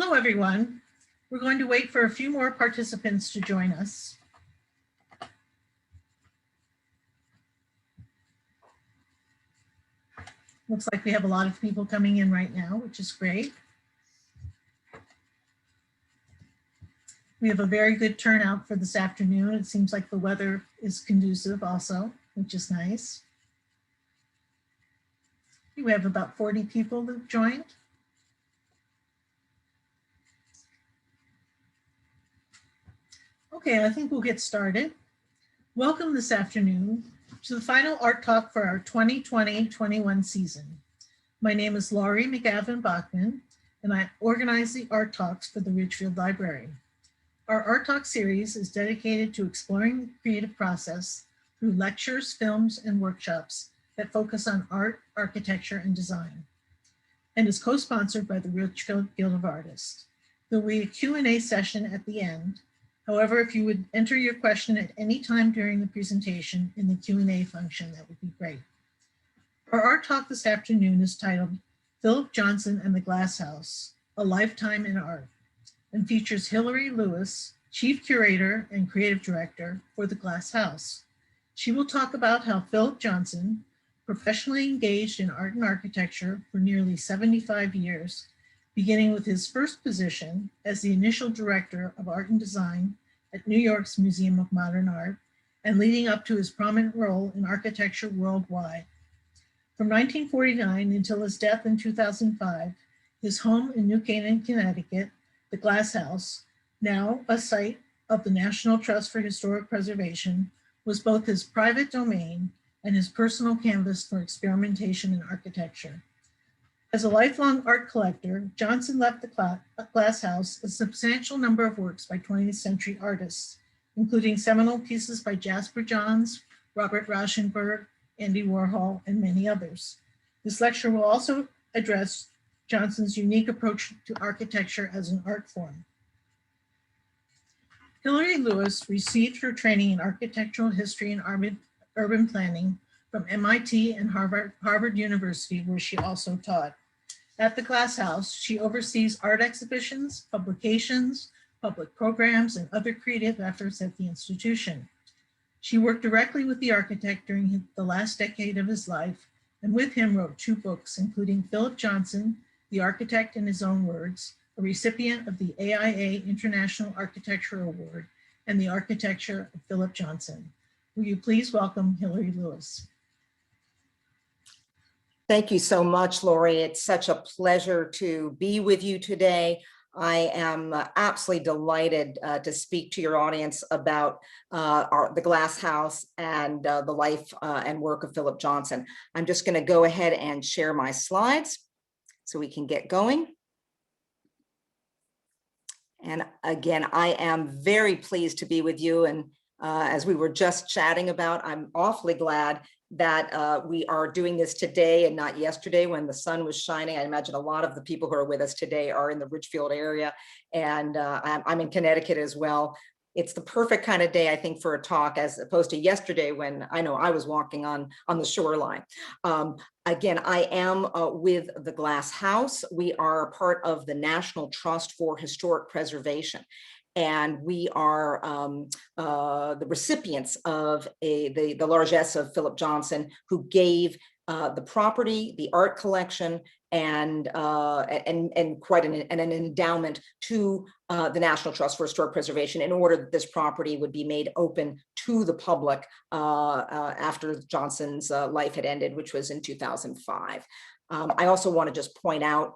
Hello, everyone. We're going to wait for a few more participants to join us. Looks like we have a lot of people coming in right now, which is great. We have a very good turnout for this afternoon. It seems like the weather is conducive also, which is nice. We have about 40 people that joined. Okay, I think we'll get started. Welcome this afternoon to the final art talk for our 2020-21 season. My name is Laurie McGavin Bachman, and I organize the art talks for the Ridgefield Library. Our art talk series is dedicated to exploring the creative process through lectures, films, and workshops that focus on art, architecture, and design, and is co-sponsored by the Ridgefield Guild of Artists. There will be a Q&A session at the end. However, if you would enter your question at any time during the presentation in the Q&A function, that would be great. Our art talk this afternoon is titled Philip Johnson and the Glass House, A Lifetime in Art, and features Hilary Lewis, Chief Curator and Creative Director for the Glass House. She will talk about how Philip Johnson, professionally engaged in art and architecture for nearly 75 years, beginning with his first position as the initial Director of Art and Design at New York's Museum of Modern Art, and leading up to his prominent role in architecture worldwide. From 1949 until his death in 2005, his home in New Canaan, Connecticut, the Glass House, now a site of the National Trust for Historic Preservation, was both his private domain and his personal canvas for experimentation in architecture. As a lifelong art collector, Johnson left the Glass House a substantial number of works by 20th century artists, including seminal pieces by Jasper Johns, Robert Rauschenberg, Andy Warhol, and many others. This lecture will also address Johnson's unique approach to architecture as an art form. Hilary Lewis received her training in architectural history and urban planning from MIT and Harvard University, where she also taught. At the Glass House, she oversees art exhibitions, publications, public programs, and other creative efforts at the institution. She worked directly with the architect during the last decade of his life, and with him wrote 2 books, including Philip Johnson, The Architect in His Own Words, a recipient of the AIA International Architecture Award, and The Architecture of Philip Johnson. Will you please welcome Hilary Lewis? Thank you so much, Laurie. It's such a pleasure to be with you today. I am absolutely delighted to speak to your audience about the Glass House and the life and work of Philip Johnson. I'm just going to go ahead and share my slides so we can get going. And again, I am very pleased to be with you. And as we were just chatting about, I'm awfully glad that we are doing this today and not yesterday when the sun was shining. I imagine a lot of the people who are with us today are in the Ridgefield area, and I'm in Connecticut as well. It's the perfect kind of day, I think, for a talk, as opposed to yesterday when I know I was walking on the shoreline. Again, I am with the Glass House. We are part of the National Trust for Historic Preservation. And we are the recipients of the largesse of Philip Johnson, who gave the property, the art collection, and quite an endowment to the National Trust for Historic Preservation in order that this property would be made open to the public after Johnson's life had ended, which was in 2005. I also want to just point out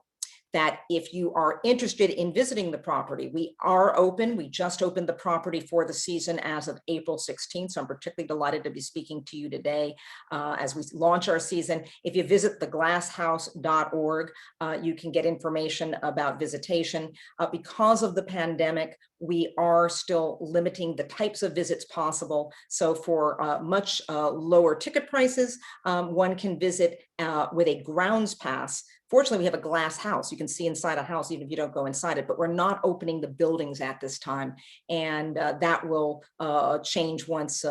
that if you are interested in visiting the property, we are open. We just opened the property for the season as of April 16th. So I'm particularly delighted to be speaking to you today as we launch our season. If you visit theglasshouse.org, you can get information about visitation. Because of the pandemic, we are still limiting the types of visits possible. So for much lower ticket prices, one can visit with a grounds pass. Fortunately, we have a glass house. You can see inside a house even if you don't go inside it, but we're not opening the buildings at this time. And that will change once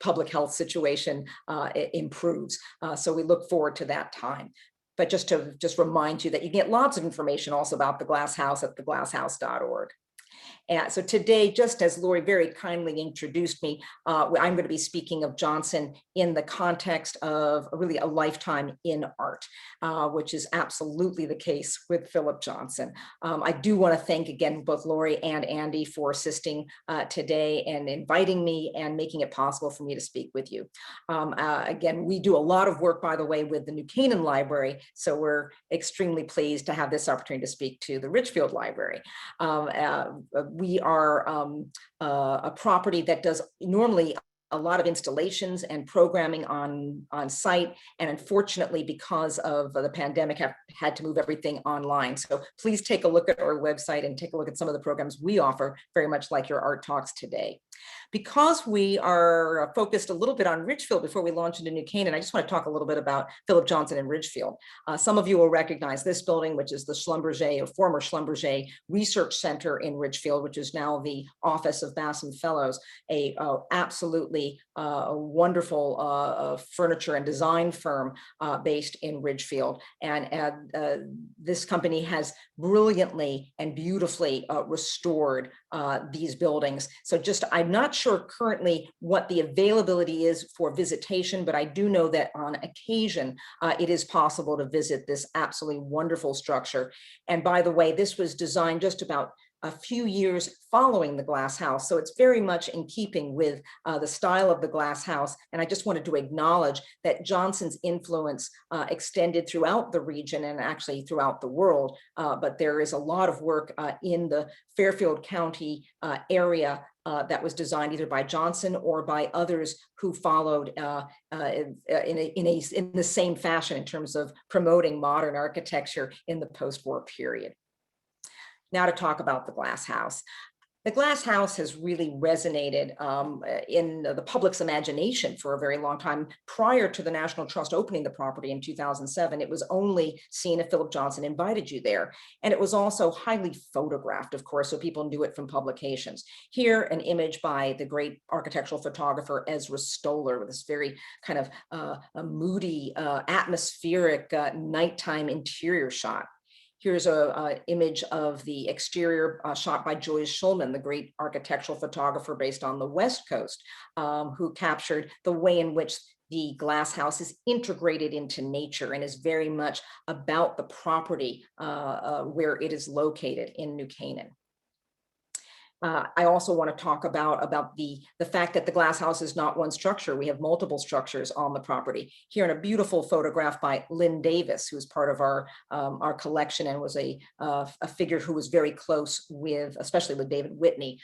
public health situation improves. So we look forward to that time. But just remind you that you can get lots of information also about the Glass House at theglasshouse.org. And so today, just as Lori very kindly introduced me, I'm going to be speaking of Johnson in the context of really a lifetime in art, which is absolutely the case with Philip Johnson. I do want to thank again both Lori and Andy for assisting today and inviting me and making it possible for me to speak with you. Again, we do a lot of work, by the way, with the New Canaan Library, so we're extremely pleased to have this opportunity to speak to the Ridgefield Library. We are a property that does normally a lot of installations and programming on site. And unfortunately, because of the pandemic, have had to move everything online. So please take a look at our website and take a look at some of the programs we offer, very much like your Art Talks today. Because we are focused a little bit on Ridgefield before we launch into New Canaan, I just want to talk a little bit about Philip Johnson and Ridgefield. Some of you will recognize this building, which is the Schlumberger, or former Schlumberger Research Center in Ridgefield, which is now the Office of Bassam Fellows, a absolutely wonderful furniture and design firm based in Ridgefield. And this company has brilliantly and beautifully restored these buildings. So I'm not sure currently what the availability is for visitation, but I do know that on occasion it is possible to visit this absolutely wonderful structure. And by the way, this was designed just about a few years following the Glass House. So it's very much in keeping with the style of the Glass House. And I just wanted to acknowledge that Johnson's influence extended throughout the region and actually throughout the world. But there is a lot of work in the Fairfield County area that was designed either by Johnson or by others who followed in the same fashion in terms of promoting modern architecture in the post-war period. Now to talk about the Glass House. The Glass House has really resonated in the public's imagination for a very long time. Prior to the National Trust opening the property in 2007, it was only seen if Philip Johnson invited you there. And it was also highly photographed, of course, so people knew it from publications. Here, an image by the great architectural photographer Ezra Stoller with this very kind of a moody, atmospheric nighttime interior shot. Here's an image of the exterior shot by Joyce Schulman, the great architectural photographer based on the West Coast, who captured the way in which the Glass House is integrated into nature and is very much about the property where it is located in New Canaan. I also want to talk about the fact that the Glass House is not one structure. We have multiple structures on the property. Here in a beautiful photograph by Lynn Davis, who is part of our collection and was a figure who was very close with, especially with David Whitney.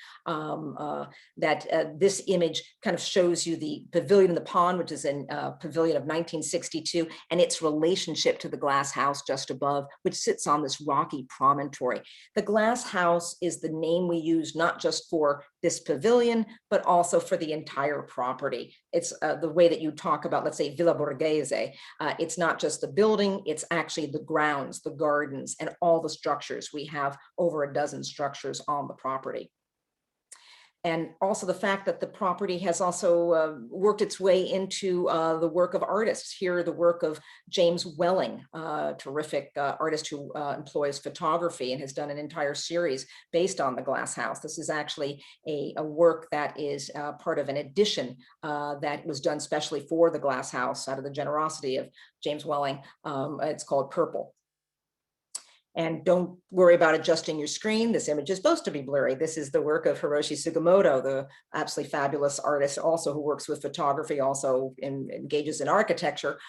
This image kind of shows you the pavilion in the pond, which is a pavilion of 1962, and its relationship to the Glass House just above, which sits on this rocky promontory. The Glass House is the name we use not just for this pavilion, but also for the entire property. It's the way that you talk about, let's say, Villa Borghese. It's not just the building, it's actually the grounds, the gardens, and all the structures. We have over a dozen structures on the property. And also the fact that the property has also worked its way into the work of artists. Here, the work of James Welling, terrific artist who employs photography and has done an entire series based on the Glass House. This is actually a work that is part of an edition that was done specially for the Glass House out of the generosity of James Welling. It's called Purple. And don't worry about adjusting your screen. This image is supposed to be blurry. This is the work of Hiroshi Sugimoto, the absolutely fabulous artist, also who works with photography, also engages in architecture,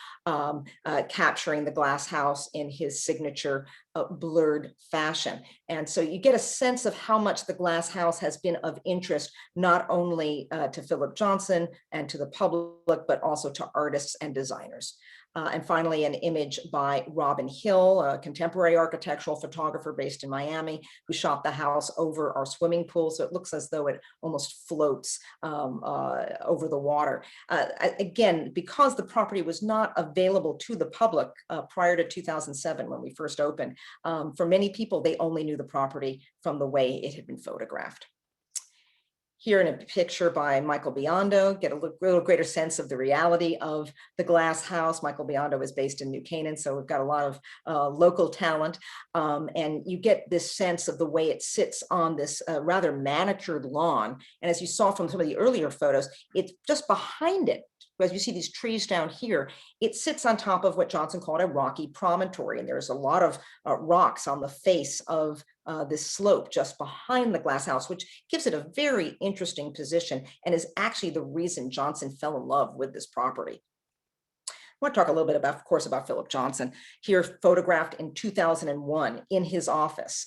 capturing the Glass House in his signature blurred fashion. And so you get a sense of how much the Glass House has been of interest, not only to Philip Johnson and to the public, but also to artists and designers. And finally, an image by Robin Hill, a contemporary architectural photographer based in Miami, who shot the house over our swimming pool. So it looks as though it almost floats over the water. Again, because the property was not available to the public prior to 2007 when we first opened, for many people, they only knew the property from the way it had been photographed. Here in a picture by Michael Biondo, get a little greater sense of the reality of the glass house. Michael Biondo is based in New Canaan, so we've got a lot of local talent. And you get this sense of the way it sits on this rather manicured lawn. And as you saw from some of the earlier photos, it's just behind it. As you see these trees down here, it sits on top of what Johnson called a rocky promontory. And there's a lot of rocks on the face of this slope just behind the glass house, which gives it a very interesting position and is actually the reason Johnson fell in love with this property. I want to talk a little bit about, of course, about Philip Johnson. Here, photographed in 2001 in his office.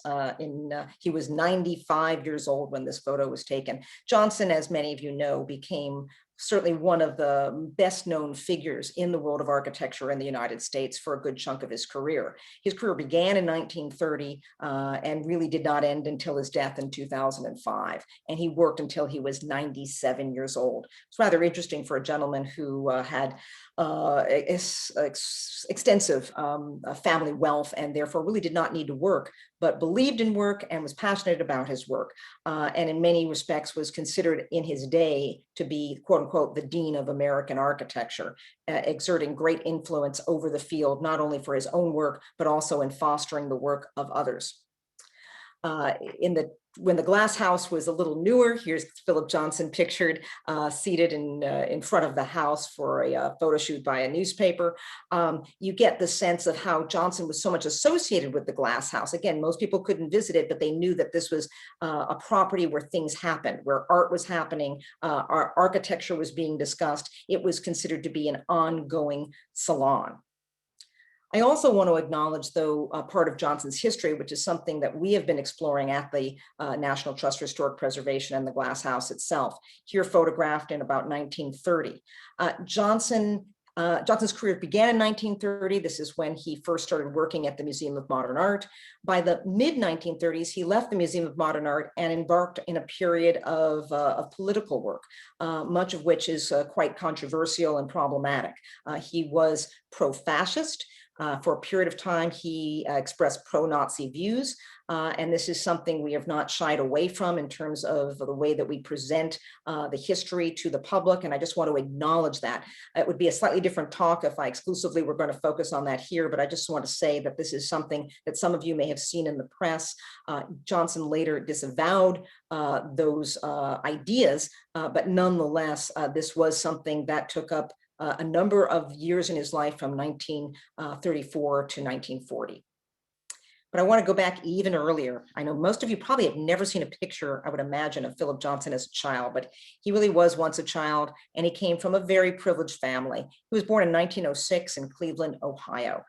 He was 95 years old when this photo was taken. Johnson, as many of you know, became certainly one of the best known figures in the world of architecture in the United States for a good chunk of his career. His career began in 1930 and really did not end until his death in 2005. And he worked until he was 97 years old. It's rather interesting for a gentleman who had extensive family wealth and therefore really did not need to work, but believed in work and was passionate about his work. And in many respects was considered in his day to be, quote unquote, the dean of American architecture, exerting great influence over the field, not only for his own work, but also in fostering the work of others. When the glass house was a little newer, here's Philip Johnson pictured seated in front of the house for a photo shoot by a newspaper. You get the sense of how Johnson was so much associated with the glass house. Again, most people couldn't visit it, but they knew that this was a property where things happened, where art was happening, our architecture was being discussed. It was considered to be an ongoing salon. I also want to acknowledge, though, part of Johnson's history, which is something that we have been exploring at the National Trust for Historic Preservation and the Glass House itself, here photographed in about 1930. Johnson's career began in 1930. This is when he first started working at the Museum of Modern Art. By the mid-1930s, he left the Museum of Modern Art and embarked in a period of political work, much of which is quite controversial and problematic. He was pro-fascist. For a period of time, he expressed pro-Nazi views, and this is something we have not shied away from in terms of the way that we present the history to the public, and I just want to acknowledge that. It would be a slightly different talk if I exclusively were going to focus on that here, but I just want to say that this is something that some of you may have seen in the press. Johnson later disavowed those ideas, but nonetheless, this was something that took up a number of years in his life from 1934 to 1940. But I want to go back even earlier. I know most of you probably have never seen a picture, I would imagine, of Philip Johnson as a child, but he really was once a child, and he came from a very privileged family. He was born in 1906 in Cleveland, Ohio.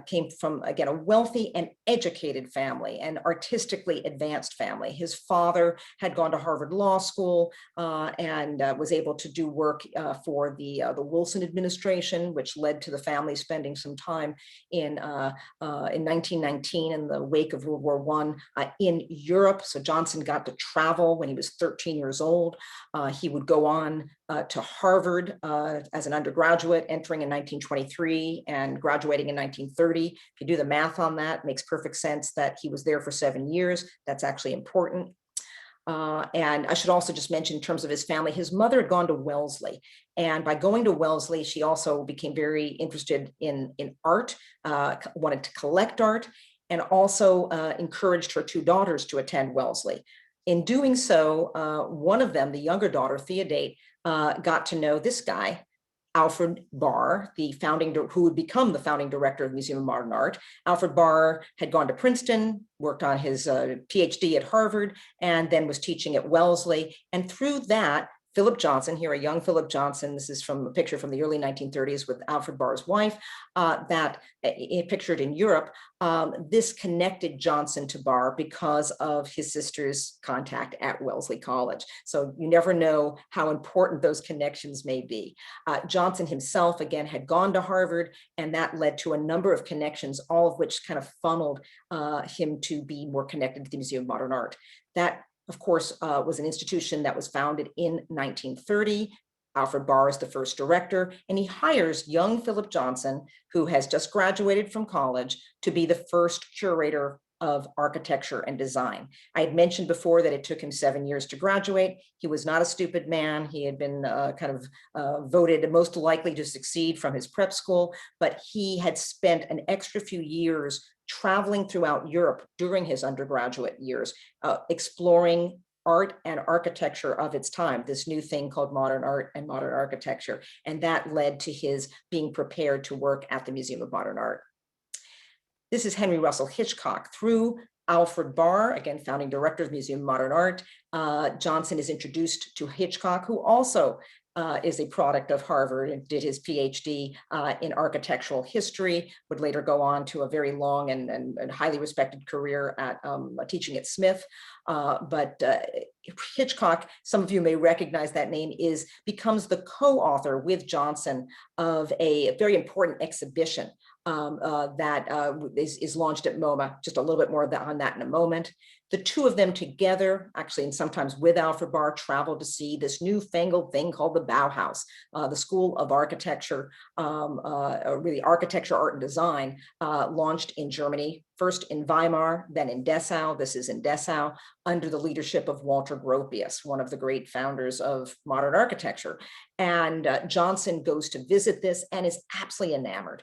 Came from, again, a wealthy and educated family, an artistically advanced family. His father had gone to Harvard Law School and was able to do work for the Wilson administration, which led to the family spending some time in 1919 in the wake of World War I in Europe. So Johnson got to travel when he was 13 years old. He would go on to Harvard as an undergraduate, entering in 1923 and graduating in 1930. If you do the math on that, it makes perfect sense that he was there for 7 years. That's actually important. And I should also just mention in terms of his family, his mother had gone to Wellesley. And by going to Wellesley, she also became very interested in art, wanted to collect art, and also encouraged her two daughters to attend Wellesley. In doing so, one of them, the younger daughter, Theodate, got to know this guy, Alfred Barr, who would become the founding director of the Museum of Modern Art. Alfred Barr had gone to Princeton, worked on his PhD at Harvard, and then was teaching at Wellesley. And through that, Philip Johnson, here a young Philip Johnson, this is from a picture from the early 1930s with Alfred Barr's wife, pictured in Europe. This connected Johnson to Barr because of his sister's contact at Wellesley College. So you never know how important those connections may be. Johnson himself, again, had gone to Harvard, and that led to a number of connections, all of which kind of funneled him to be more connected to the Museum of Modern Art. That, of course, was an institution that was founded in 1930. Alfred Barr is the first director, and he hires young Philip Johnson, who has just graduated from college, to be the first curator of Architecture and Design. I had mentioned before that it took him 7 years to graduate. He was not a stupid man. He had been voted most likely to succeed from his prep school, but he had spent an extra few years traveling throughout Europe during his undergraduate years, exploring art and architecture of its time, this new thing called modern art and modern architecture. And that led to his being prepared to work at the Museum of Modern Art. This is Henry Russell Hitchcock. Through Alfred Barr, again, founding director of the Museum of Modern Art, Johnson is introduced to Hitchcock, who also is a product of Harvard and did his PhD in architectural history, would later go on to a very long and highly respected career at teaching at Smith. But Hitchcock, some of you may recognize that name, becomes the co-author with Johnson of a very important exhibition that is launched at MoMA. Just a little bit more on that in a moment. The two of them together, actually, and sometimes with Alfred Barr, traveled to see this newfangled thing called the Bauhaus, the School of Architecture, really architecture, art, and design, launched in Germany, first in Weimar, then in Dessau. This is in Dessau, under the leadership of Walter Gropius, one of the great founders of modern architecture. And Johnson goes to visit this and is absolutely enamored.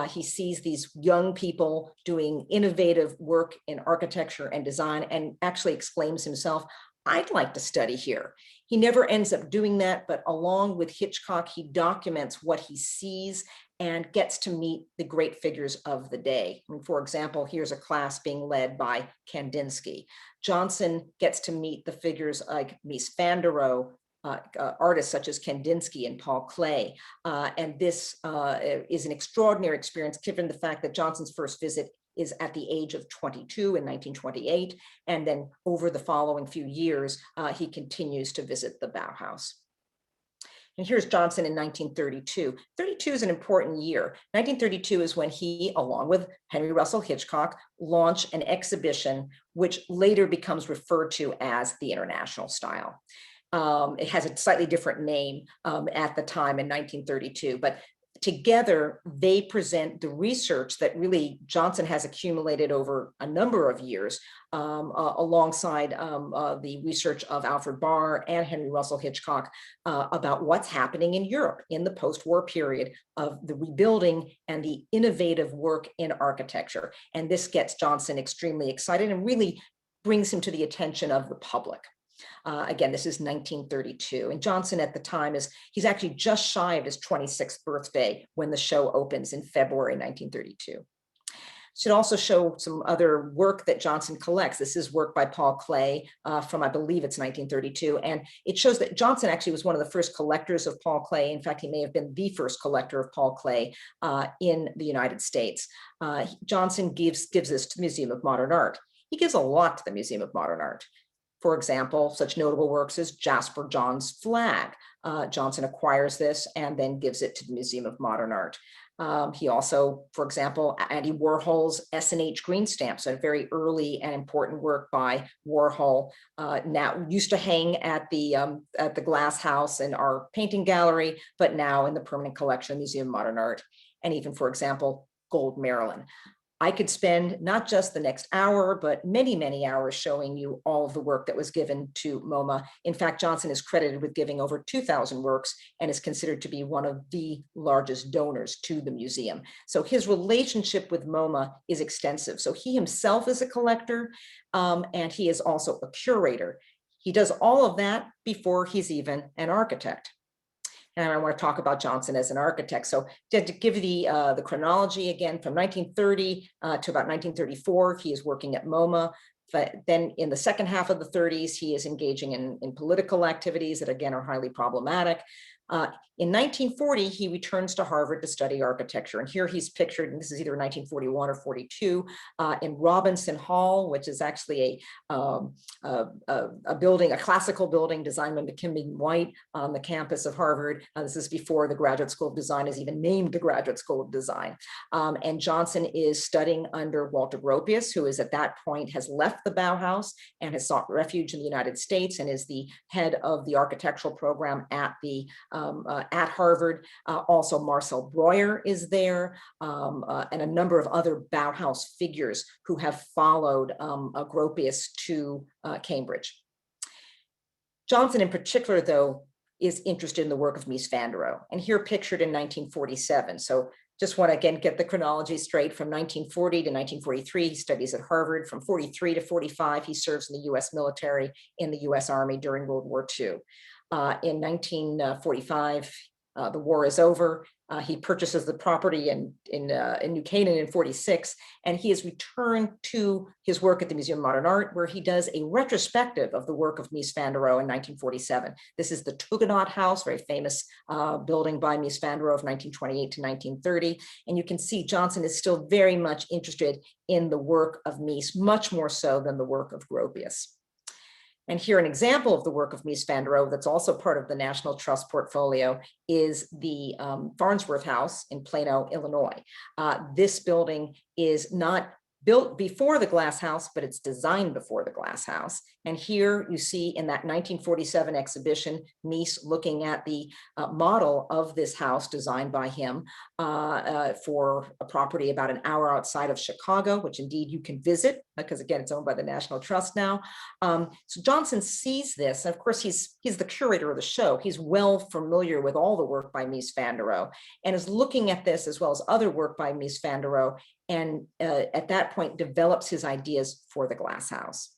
He sees these young people doing innovative work in architecture and design, and actually exclaims himself, "I'd like to study here." He never ends up doing that, but along with Hitchcock, he documents what he sees and gets to meet the great figures of the day. I mean, for example, here's a class being led by Kandinsky. Johnson gets to meet the figures like Mies van der Rohe, artists such as Kandinsky and Paul Klee. And this is an extraordinary experience, given the fact that Johnson's first visit is at the age of 22 in 1928. And then over the following few years, he continues to visit the Bauhaus. And here's Johnson in 1932. 32 is an important year. 1932 is when he, along with Henry Russell Hitchcock, launch an exhibition which later becomes referred to as the International Style. It has a slightly different name at the time in 1932, but together they present the research that really Johnson has accumulated over a number of years, alongside the research of Alfred Barr and Henry Russell Hitchcock, about what's happening in Europe in the post-war period of the rebuilding and the innovative work in architecture. And this gets Johnson extremely excited and really brings him to the attention of the public. Again, this is 1932, and Johnson at the time he's actually just shy of his 26th birthday when the show opens in February 1932. Should also show some other work that Johnson collects. This is work by Paul Klee from, I believe it's 1932, and it shows that Johnson actually was one of the first collectors of Paul Klee. In fact, he may have been the first collector of Paul Klee in the United States. Johnson gives this to the Museum of Modern Art. He gives a lot to the Museum of Modern Art. For example, such notable works as Jasper John's flag. Johnson acquires this and then gives it to the Museum of Modern Art. He also, for example, Andy Warhol's S&H green stamps, a very early and important work by Warhol, now used to hang at the Glass House in our painting gallery, but now in the permanent collection of the Museum of Modern Art. And even, for example, Gold Marilyn. I could spend not just the next hour, but many, many hours showing you all of the work that was given to MoMA. In fact, Johnson is credited with giving over 2,000 works and is considered to be one of the largest donors to the museum. So his relationship with MoMA is extensive. So he himself is a collector, and he is also a curator. He does all of that before he's even an architect. And I want to talk about Johnson as an architect. So to give you the chronology again, from 1930 to about 1934, he is working at MoMA. But then in the second half of the 30s, he is engaging in political activities that, again, are highly problematic. In 1940, he returns to Harvard to study architecture. And here he's pictured, and this is either 1941 or 42, in Robinson Hall, which is actually a building, a classical building designed by McKinley White on the campus of Harvard. This is before the Graduate School of Design is even named the Graduate School of Design. And Johnson is studying under Walter Gropius, who is at that point has left the Bauhaus and has sought refuge in the United States and is the head of the architectural program at the at Harvard. Also, Marcel Breuer is there, and a number of other Bauhaus figures who have followed Gropius to Cambridge. Johnson in particular, though, is interested in the work of Mies van der Rohe, and here pictured in 1947. So just want to again get the chronology straight. From 1940 to 1943, he studies at Harvard. From 43 to 45, he serves in the US military in the US Army during World War II. In 1945, the war is over. He purchases the property in New Canaan in 46, and he has returned to his work at the Museum of Modern Art, where he does a retrospective of the work of Mies van der Rohe in 1947. This is the Tugendhat House, very famous building by Mies van der Rohe of 1928 to 1930. And you can see Johnson is still very much interested in the work of Mies, much more so than the work of Gropius. And here an example of the work of Mies van der Rohe that's also part of the National Trust portfolio is the Farnsworth House in Plano, Illinois. This building is not built before the glass house, but it's designed before the glass house. And here you see in that 1947 exhibition, Mies looking at the model of this house designed by him for a property about an hour outside of Chicago, which indeed you can visit because again, it's owned by the National Trust now. So Johnson sees this, and of course he's the curator of the show. He's well familiar with all the work by Mies van der Rohe and is looking at this as well as other work by Mies van der Rohe, and at that point develops his ideas for the glass house.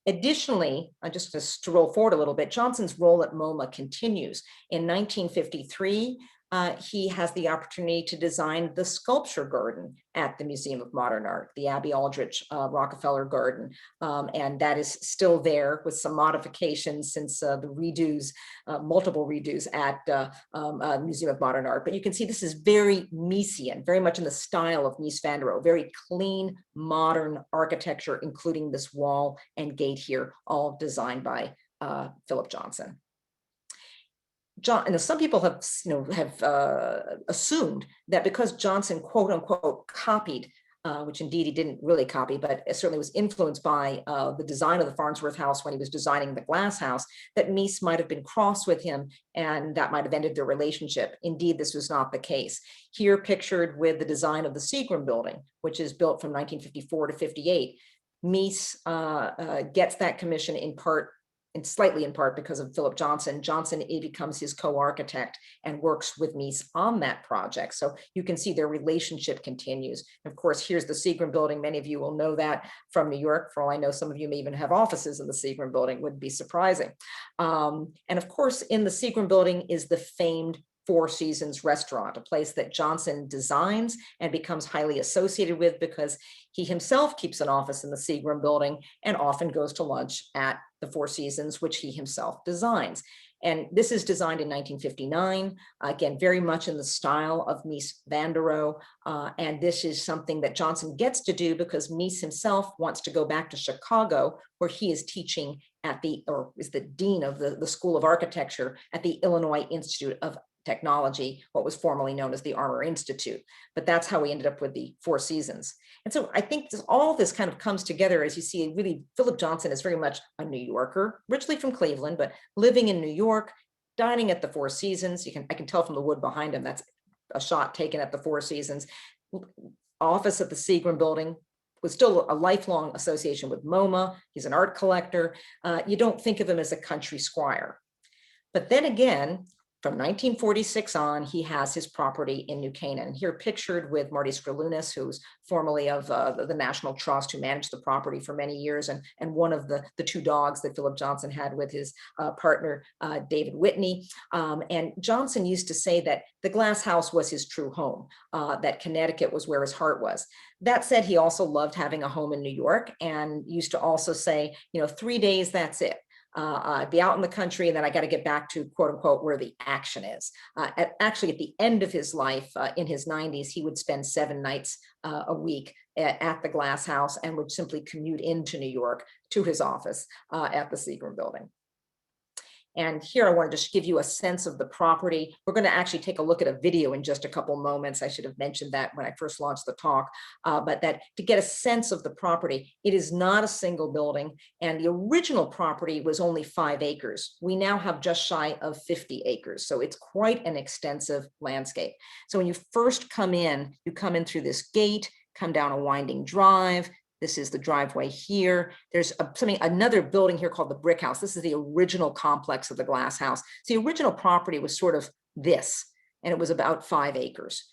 Additionally, just to stroll forward a little bit, Johnson's role at MoMA continues. In 1953, he has the opportunity to design the sculpture garden at the Museum of Modern Art, the Abby Aldrich Rockefeller Garden. And that is still there with some modifications since the redos, multiple redos at Museum of Modern Art. But you can see this is very Miesian, very much in the style of Mies van der Rohe, very clean, modern architecture, including this wall and gate here, all designed by Philip Johnson. And some people have, assumed that because Johnson, quote unquote, copied, which indeed he didn't really copy, but it certainly was influenced by the design of the Farnsworth House when he was designing the glass house, that Mies might have been cross with him and that might have ended their relationship. Indeed, this was not the case. Here pictured with the design of the Seagram building, which is built from 1954 to 58, Mies gets that commission in part, and slightly in part because of Philip Johnson. Johnson becomes his co-architect and works with Mies on that project. So you can see their relationship continues. And of course, here's the Seagram building. Many of you will know that from New York. For all I know, some of you may even have offices in the Seagram building, wouldn't be surprising. And of course, in the Seagram building is the famed Four Seasons restaurant, a place that Johnson designs and becomes highly associated with because he himself keeps an office in the Seagram building and often goes to lunch at the Four Seasons, which he himself designs. And this is designed in 1959, again, very much in the style of Mies van der Rohe. And this is something that Johnson gets to do because Mies himself wants to go back to Chicago, where he is teaching at or is the dean of the School of Architecture at the Illinois Institute of Technology, what was formerly known as the Armour Institute. But that's how we ended up with the Four Seasons. And so I think all this kind of comes together as you see, really, Philip Johnson is very much a New Yorker, originally from Cleveland, but living in New York, dining at the Four Seasons. I can tell from the wood behind him, that's a shot taken at the Four Seasons. Office at the Seagram building, was still a lifelong association with MoMA. He's an art collector. You don't think of him as a country squire. But then again, from 1946 on, he has his property in New Canaan. Here pictured with Marty Skrlunas, who's formerly of the National Trust, who managed the property for many years, and one of the two dogs that Philip Johnson had with his partner, David Whitney. And Johnson used to say that the glass house was his true home, that Connecticut was where his heart was. That said, he also loved having a home in New York and used to also say, 3 days, that's it. I'd be out in the country and then I got to get back to, quote unquote, where the action is. Actually, at the end of his life, in his 90s, he would spend 7 nights a week at the glass house and would simply commute into New York to his office at the Seagram building. And here I want to just give you a sense of the property. We're going to actually take a look at a video in just a couple moments. I should have mentioned that when I first launched the talk, but that to get a sense of the property, it is not a single building, and the original property was only 5 acres. We now have just shy of 50 acres. So it's quite an extensive landscape. So when you first come in, you come in through this gate, come down a winding drive. This is the driveway here. There's another building here called the Brick House. This is the original complex of the Glass House. So the original property was sort of this, and it was about 5 acres.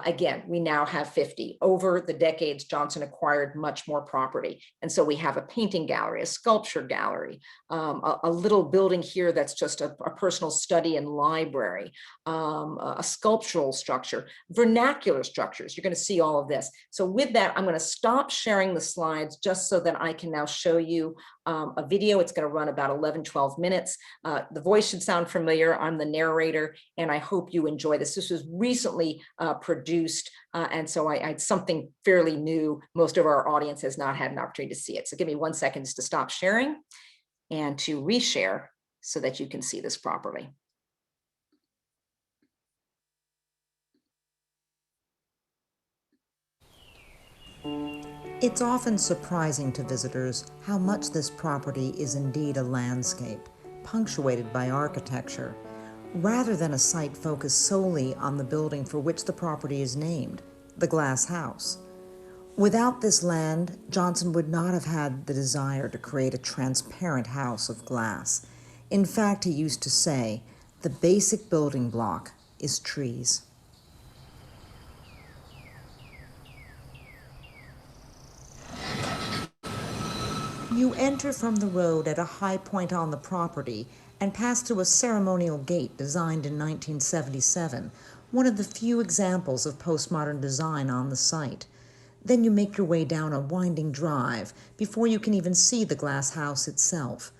Again, we now have 50. Over the decades, Johnson acquired much more property. And so we have a painting gallery, a sculpture gallery, a little building here that's just a personal study and library, a sculptural structure, vernacular structures. You're going to see all of this. So with that, I'm going to stop sharing the slides just so that I can now show you a video. It's going to run about 11, 12 minutes. The voice should sound familiar. I'm the narrator, and I hope you enjoy this. This was recently produced, and so it's something fairly new. Most of our audience has not had an opportunity to see it. So give me 1 second to stop sharing and to reshare so that you can see this properly. It's often surprising to visitors how much this property is indeed a landscape, punctuated by architecture, rather than a site focused solely on the building for which the property is named, the Glass House. Without this land, Johnson would not have had the desire to create a transparent house of glass. In fact, he used to say, the basic building block is trees. You enter from the road at a high point on the property and pass through a ceremonial gate designed in 1977, one of the few examples of postmodern design on the site. Then you make your way down a winding drive before you can even see the Glass House itself.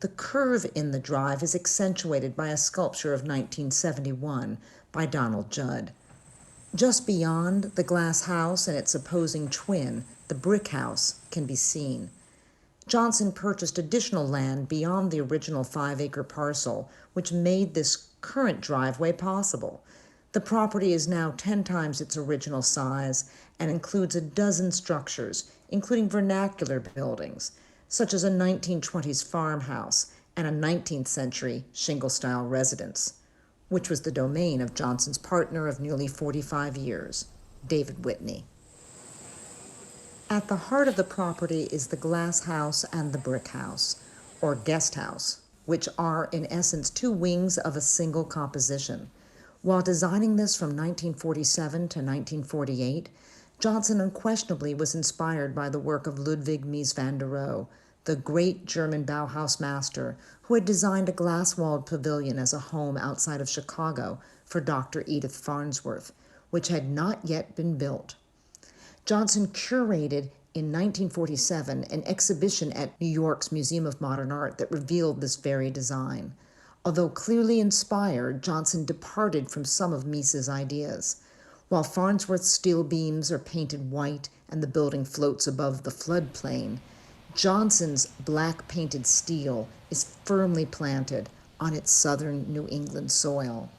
The curve in the drive is accentuated by a sculpture of 1971 by Donald Judd. Just beyond the Glass House and its opposing twin, the Brick House, can be seen. Johnson purchased additional land beyond the original 5-acre parcel, which made this current driveway possible. The property is now 10 times its original size and includes a dozen structures, including vernacular buildings, such as a 1920s farmhouse and a 19th century shingle-style residence, which was the domain of Johnson's partner of nearly 45 years, David Whitney. At the heart of the property is the Glass House and the Brick House, or Guest House, which are in essence 2 wings of a single composition. While designing this from 1947 to 1948, Johnson unquestionably was inspired by the work of Ludwig Mies van der Rohe, the great German Bauhaus master who had designed a glass-walled pavilion as a home outside of Chicago for Dr. Edith Farnsworth, which had not yet been built. Johnson curated in 1947 an exhibition at New York's Museum of Modern Art that revealed this very design. Although clearly inspired, Johnson departed from some of Mies's ideas. While Farnsworth's steel beams are painted white and the building floats above the floodplain, Johnson's black painted steel is firmly planted on its southern New England soil.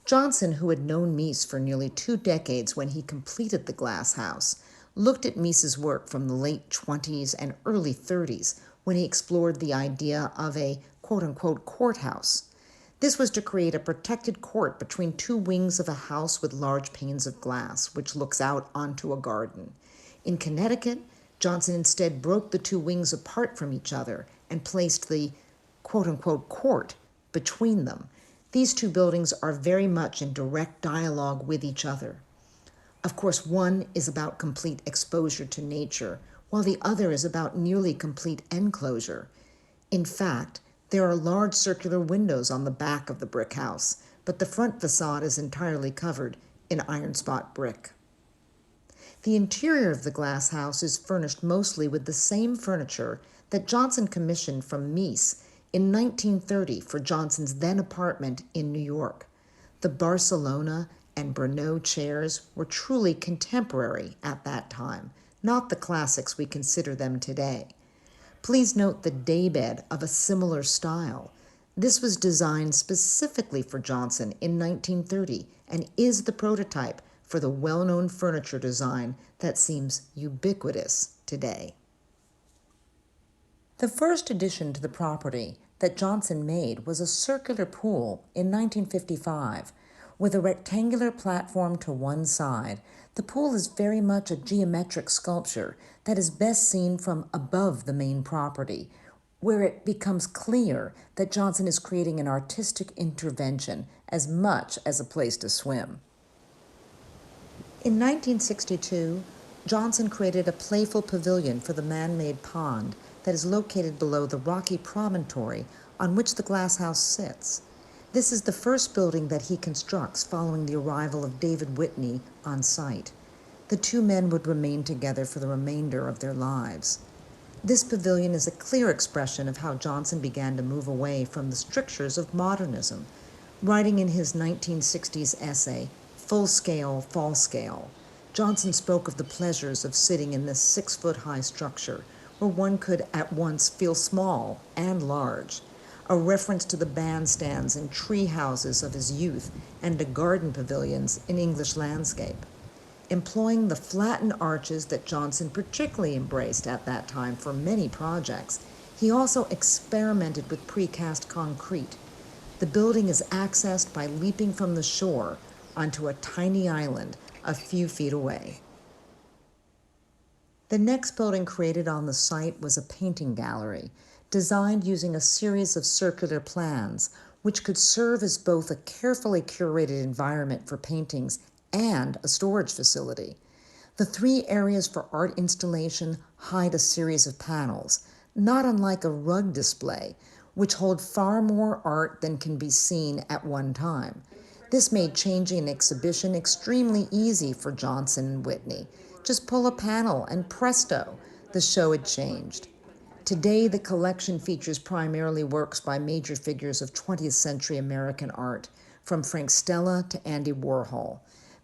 Johnson, who had known Mies for nearly 2 decades when he completed the Glass House, looked at Mies's work from the late 20s and early 30s when he explored the idea of a quote-unquote courthouse. This was to create a protected court between 2 wings of a house with large panes of glass, which looks out onto a garden. In Connecticut, Johnson instead broke the 2 wings apart from each other and placed the quote-unquote court between them. These 2 buildings are very much in direct dialogue with each other. Of course, one is about complete exposure to nature, while the other is about nearly complete enclosure. In fact, there are large circular windows on the back of the Brick House, but the front facade is entirely covered in iron spot brick. The interior of the Glass House is furnished mostly with the same furniture that Johnson commissioned from Mies in 1930 for Johnson's then apartment in New York. The Barcelona and Brno chairs were truly contemporary at that time, not the classics we consider them today. Please note the daybed of a similar style. This was designed specifically for Johnson in 1930 and is the prototype for the well-known furniture design that seems ubiquitous today. The first addition to the property that Johnson made was a circular pool in 1955. With a rectangular platform to one side, the pool is very much a geometric sculpture that is best seen from above the main property, where it becomes clear that Johnson is creating an artistic intervention as much as a place to swim. In 1962, Johnson created a playful pavilion for the man-made pond that is located below the rocky promontory on which the glass house sits. This is the first building that he constructs following the arrival of David Whitney on site. The two men would remain together for the remainder of their lives. This pavilion is a clear expression of how Johnson began to move away from the strictures of modernism. Writing in his 1960s essay, Full Scale, Fall Scale, Johnson spoke of the pleasures of sitting in this 6-foot-high structure, where one could at once feel small and large, a reference to the bandstands and tree houses of his youth and to garden pavilions in English landscape. Employing the flattened arches that Johnson particularly embraced at that time for many projects, he also experimented with precast concrete. The building is accessed by leaping from the shore onto a tiny island a few feet away. The next building created on the site was a painting gallery, designed using a series of circular plans, which could serve as both a carefully curated environment for paintings and a storage facility. The 3 areas for art installation hide a series of panels, not unlike a rug display, which hold far more art than can be seen at one time. This made changing an exhibition extremely easy for Johnson and Whitney. Just pull a panel and presto, the show had changed. Today, the collection features primarily works by major figures of 20th century American art, from Frank Stella to Andy Warhol.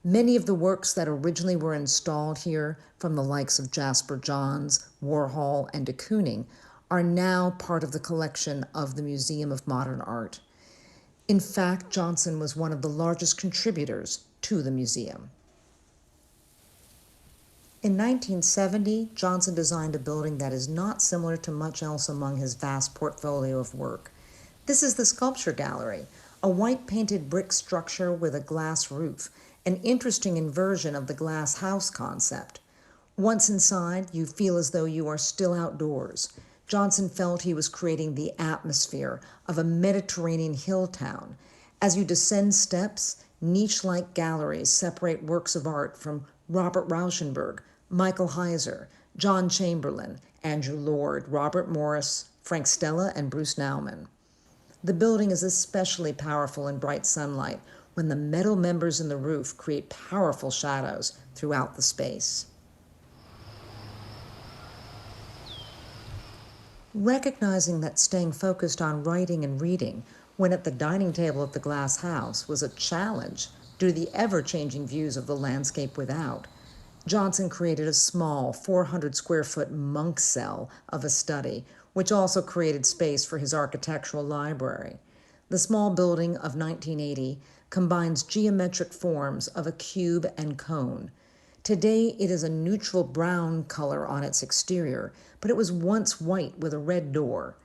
Many of the works that originally were installed here, from the likes of Jasper Johns, Warhol, and de Kooning, are now part of the collection of the Museum of Modern Art. In fact, Johnson was one of the largest contributors to the museum. In 1970, Johnson designed a building that is not similar to much else among his vast portfolio of work. This is the Sculpture Gallery, a white-painted brick structure with a glass roof, an interesting inversion of the glass house concept. Once inside, you feel as though you are still outdoors. Johnson felt he was creating the atmosphere of a Mediterranean hill town. As you descend steps, niche-like galleries separate works of art from Robert Rauschenberg, Michael Heiser, John Chamberlain, Andrew Lord, Robert Morris, Frank Stella, and Bruce Nauman. The building is especially powerful in bright sunlight when the metal members in the roof create powerful shadows throughout the space. Recognizing that staying focused on writing and reading when at the dining table of the glass house was a challenge due to the ever-changing views of the landscape without, Johnson created a small 400-square-foot monk cell of a study, which also created space for his architectural library. The small building of 1980 combines geometric forms of a cube and cone. Today, it is a neutral brown color on its exterior, but it was once white with a red door.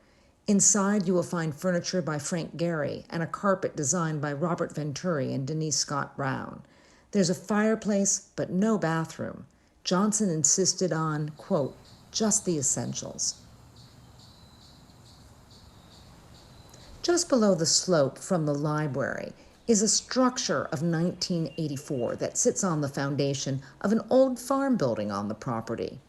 Inside, you will find furniture by Frank Gehry and a carpet designed by Robert Venturi and Denise Scott Brown. There's a fireplace, but no bathroom. Johnson insisted on, quote, just the essentials. Just below the slope from the library is a structure of 1984 that sits on the foundation of an old farm building on the property.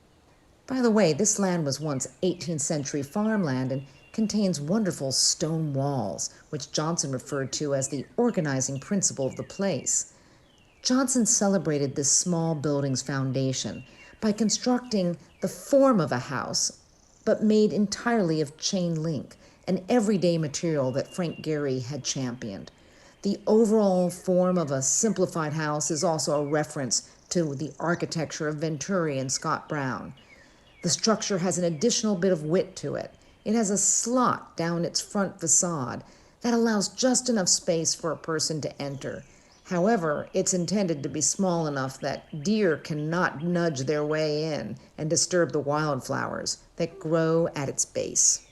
By the way, this land was once 18th century farmland and contains wonderful stone walls, which Johnson referred to as the organizing principle of the place. Johnson celebrated this small building's foundation by constructing the form of a house, but made entirely of chain link, an everyday material that Frank Gehry had championed. The overall form of a simplified house is also a reference to the architecture of Venturi and Scott Brown. The structure has an additional bit of wit to it. It has a slot down its front facade that allows just enough space for a person to enter. However, it's intended to be small enough that deer cannot nudge their way in and disturb the wildflowers that grow at its base.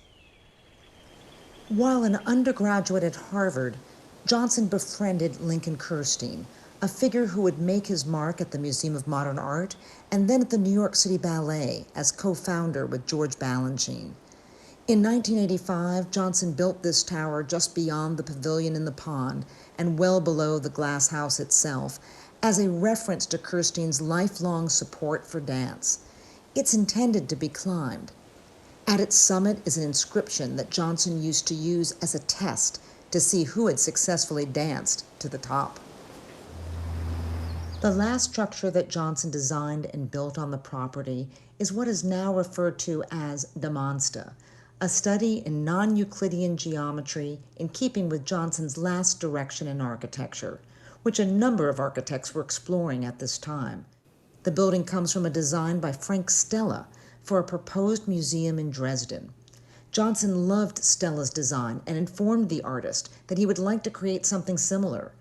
While an undergraduate at Harvard, Johnson befriended Lincoln Kirstein, a figure who would make his mark at the Museum of Modern Art and then at the New York City Ballet as co-founder with George Balanchine. In 1985, Johnson built this tower just beyond the pavilion in the pond and well below the glass house itself as a reference to Kirstein's lifelong support for dance. It's intended to be climbed. At its summit is an inscription that Johnson used to use as a test to see who had successfully danced to the top. The last structure that Johnson designed and built on the property is what is now referred to as the Monsta, a study in non-Euclidean geometry in keeping with Johnson's last direction in architecture, which a number of architects were exploring at this time. The building comes from a design by Frank Stella for a proposed museum in Dresden. Johnson loved Stella's design and informed the artist that he would like to create something similar.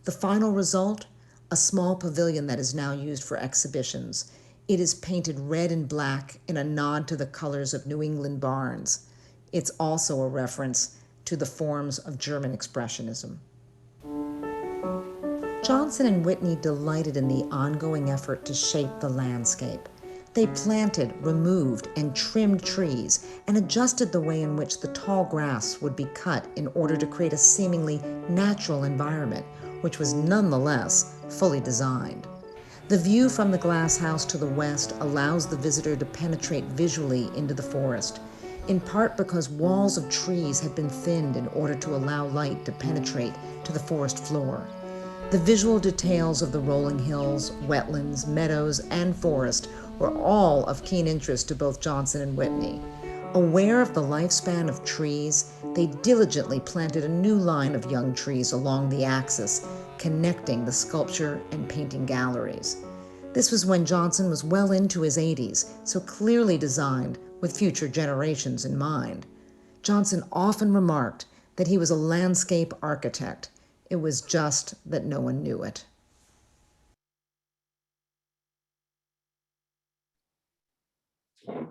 The final result? A small pavilion that is now used for exhibitions. It is painted red and black in a nod to the colors of New England barns. It's also a reference to the forms of German Expressionism. Johnson and Whitney delighted in the ongoing effort to shape the landscape. They planted, removed, and trimmed trees and adjusted the way in which the tall grass would be cut in order to create a seemingly natural environment, which was nonetheless fully designed. The view from the glass house to the west allows the visitor to penetrate visually into the forest, in part because walls of trees had been thinned in order to allow light to penetrate to the forest floor. The visual details of the rolling hills, wetlands, meadows, and forest were all of keen interest to both Johnson and Whitney. Aware of the lifespan of trees, they diligently planted a new line of young trees along the axis, connecting the sculpture and painting galleries. This was when Johnson was well into his 80s, so clearly designed with future generations in mind. Johnson often remarked that he was a landscape architect. It was just that no one knew it.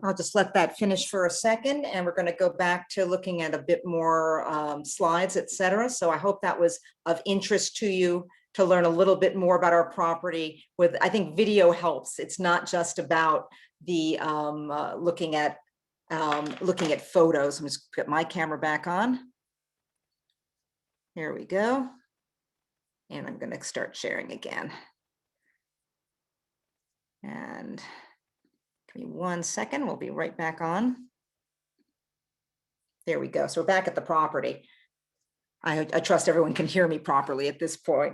I'll just let that finish for a second, and we're going to go back to looking at a bit more slides, etc. So I hope that was of interest to you to learn a little bit more about our property. With, I think video helps. It's not just about the looking at photos. I'm just put my camera back on. Here we go. And I'm going to start sharing again. And give me 1 second, we'll be right back on. There we go. So we're back at the property. I trust everyone can hear me properly at this point.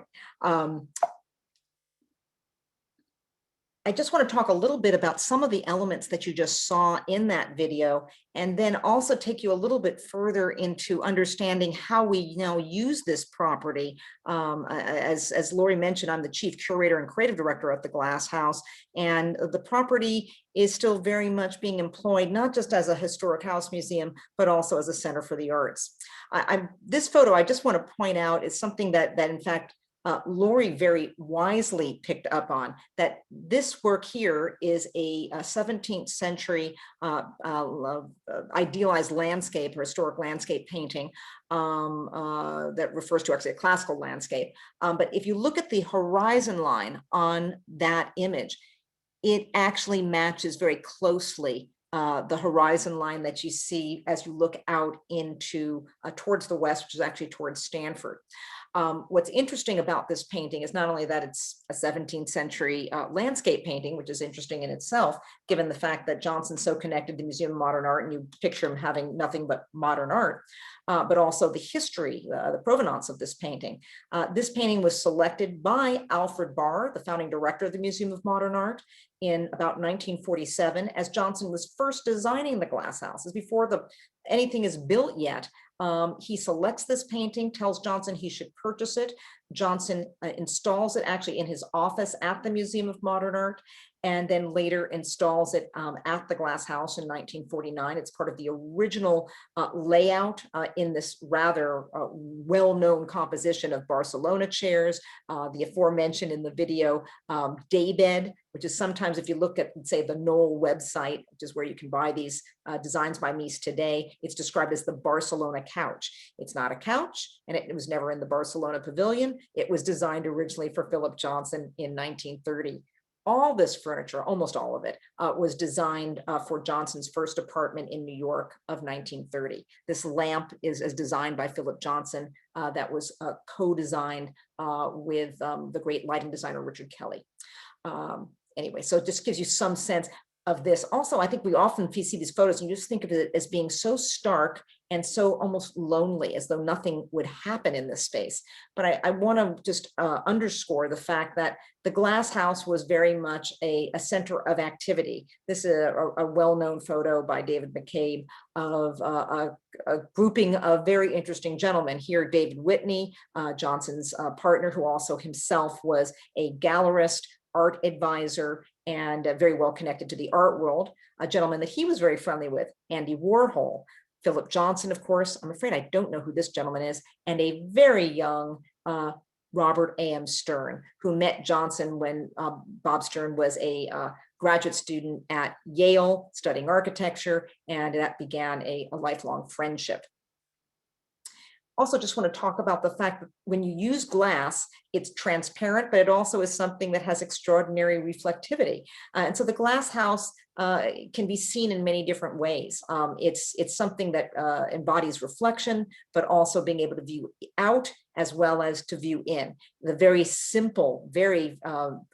I just want to talk a little bit about some of the elements that you just saw in that video, and then also take you a little bit further into understanding how we now use this property. As Lori mentioned, I'm the chief curator and creative director at the Glass House, and the property is still very much being employed, not just as a historic house museum, but also as a center for the arts. This photo, I just want to point out, is something that in fact, Lori very wisely picked up on, that this work here is a 17th century idealized landscape or historic landscape painting that refers to actually a classical landscape. But if you look at the horizon line on that image, it actually matches very closely the horizon line that you see as you look out into towards the west, which is actually towards Stanford. What's interesting about this painting is not only that it's a 17th century landscape painting, which is interesting in itself, given the fact that Johnson's so connected to the Museum of Modern Art and you picture him having nothing but modern art, but also the history, the provenance of this painting. This painting was selected by Alfred Barr, the founding director of the Museum of Modern Art, in about 1947, as Johnson was first designing the Glass House. This is before the anything is built yet, he selects this painting, tells Johnson he should purchase it. Johnson installs it actually in his office at the Museum of Modern Art, and then later installs it at the Glass House in 1949. It's part of the original layout in this rather well-known composition of Barcelona chairs, the aforementioned in the video daybed, which is sometimes, if you look at, say, the Knoll website, which is where you can buy these designs by Mies today, it's described as the Barcelona couch. It's not a couch, and it was never in the Barcelona pavilion. It was designed originally for Philip Johnson in 1930. All this furniture, almost all of it, was designed for Johnson's first apartment in New York of 1930. This lamp is designed by Philip Johnson, that was co-designed with the great lighting designer Richard Kelly. Anyway, so it just gives you some sense of this. Also, I think we often see these photos and you just think of it as being so stark and so almost lonely, as though nothing would happen in this space. But I want to just underscore the fact that the Glass House was very much a center of activity. This is a well-known photo by David McCabe of a grouping of very interesting gentlemen. Here, David Whitney, Johnson's partner, who also himself was a gallerist, art advisor, and very well connected to the art world. A gentleman that he was very friendly with, Andy Warhol. Philip Johnson, of course, I'm afraid I don't know who this gentleman is, and a very young Robert A.M. Stern, who met Johnson when Bob Stern was a graduate student at Yale studying architecture, and that began a lifelong friendship. Also, just want to talk about the fact that when you use glass, it's transparent, but it also is something that has extraordinary reflectivity. And so the Glass House can be seen in many different ways. It's something that embodies reflection, but also being able to view out as well as to view in. The very simple, very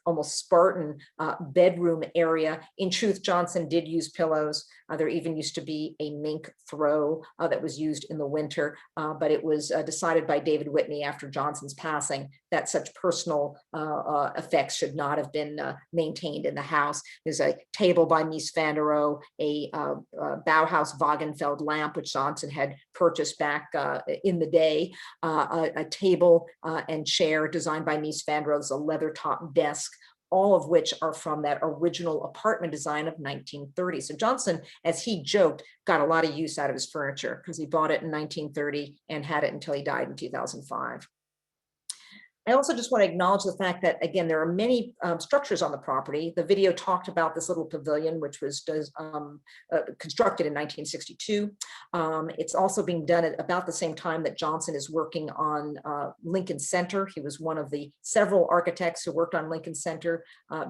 almost Spartan bedroom area. In truth, Johnson did use pillows. There even used to be a mink throw that was used in the winter, but it was decided by David Whitney after Johnson's passing that such personal effects should not have been maintained in the house. There's a table by Mies van der Rohe, a Bauhaus Wagenfeld lamp, which Johnson had purchased back in the day, a table and chair designed by Mies van der Rohe, a leather top desk, all of which are from that original apartment design of 1930. So Johnson, as he joked, got a lot of use out of his furniture because he bought it in 1930 and had it until he died in 2005. I also just want to acknowledge the fact that, again, there are many structures on the property. The video talked about this little pavilion, which was constructed in 1962. It's also being done at about the same time that Johnson is working on Lincoln Center. He was one of the several architects who worked on Lincoln Center,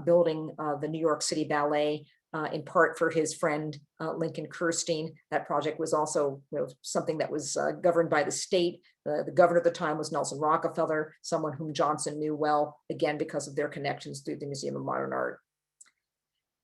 building the New York City Ballet, in part for his friend Lincoln Kirstein. That project was also something that was governed by the state. The governor at the time was Nelson Rockefeller, someone whom Johnson knew well, again, because of their connections through the Museum of Modern Art.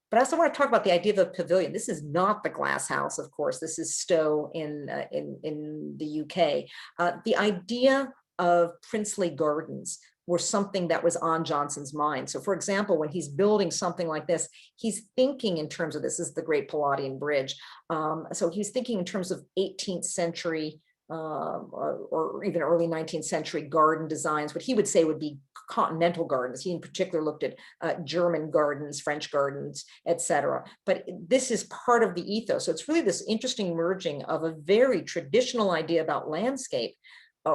But I also want to talk about the idea of a pavilion. This is not the Glass House, of course. This is Stowe in the UK. The idea of princely gardens were something that was on Johnson's mind. So for example, when he's building something like this, he's thinking in terms of, this is the Great Palladian Bridge. So he's thinking in terms of 18th century or even early 19th century garden designs, what he would say would be continental gardens. He in particular looked at German gardens, French gardens, etc. But this is part of the ethos. So it's really this interesting merging of a very traditional idea about landscape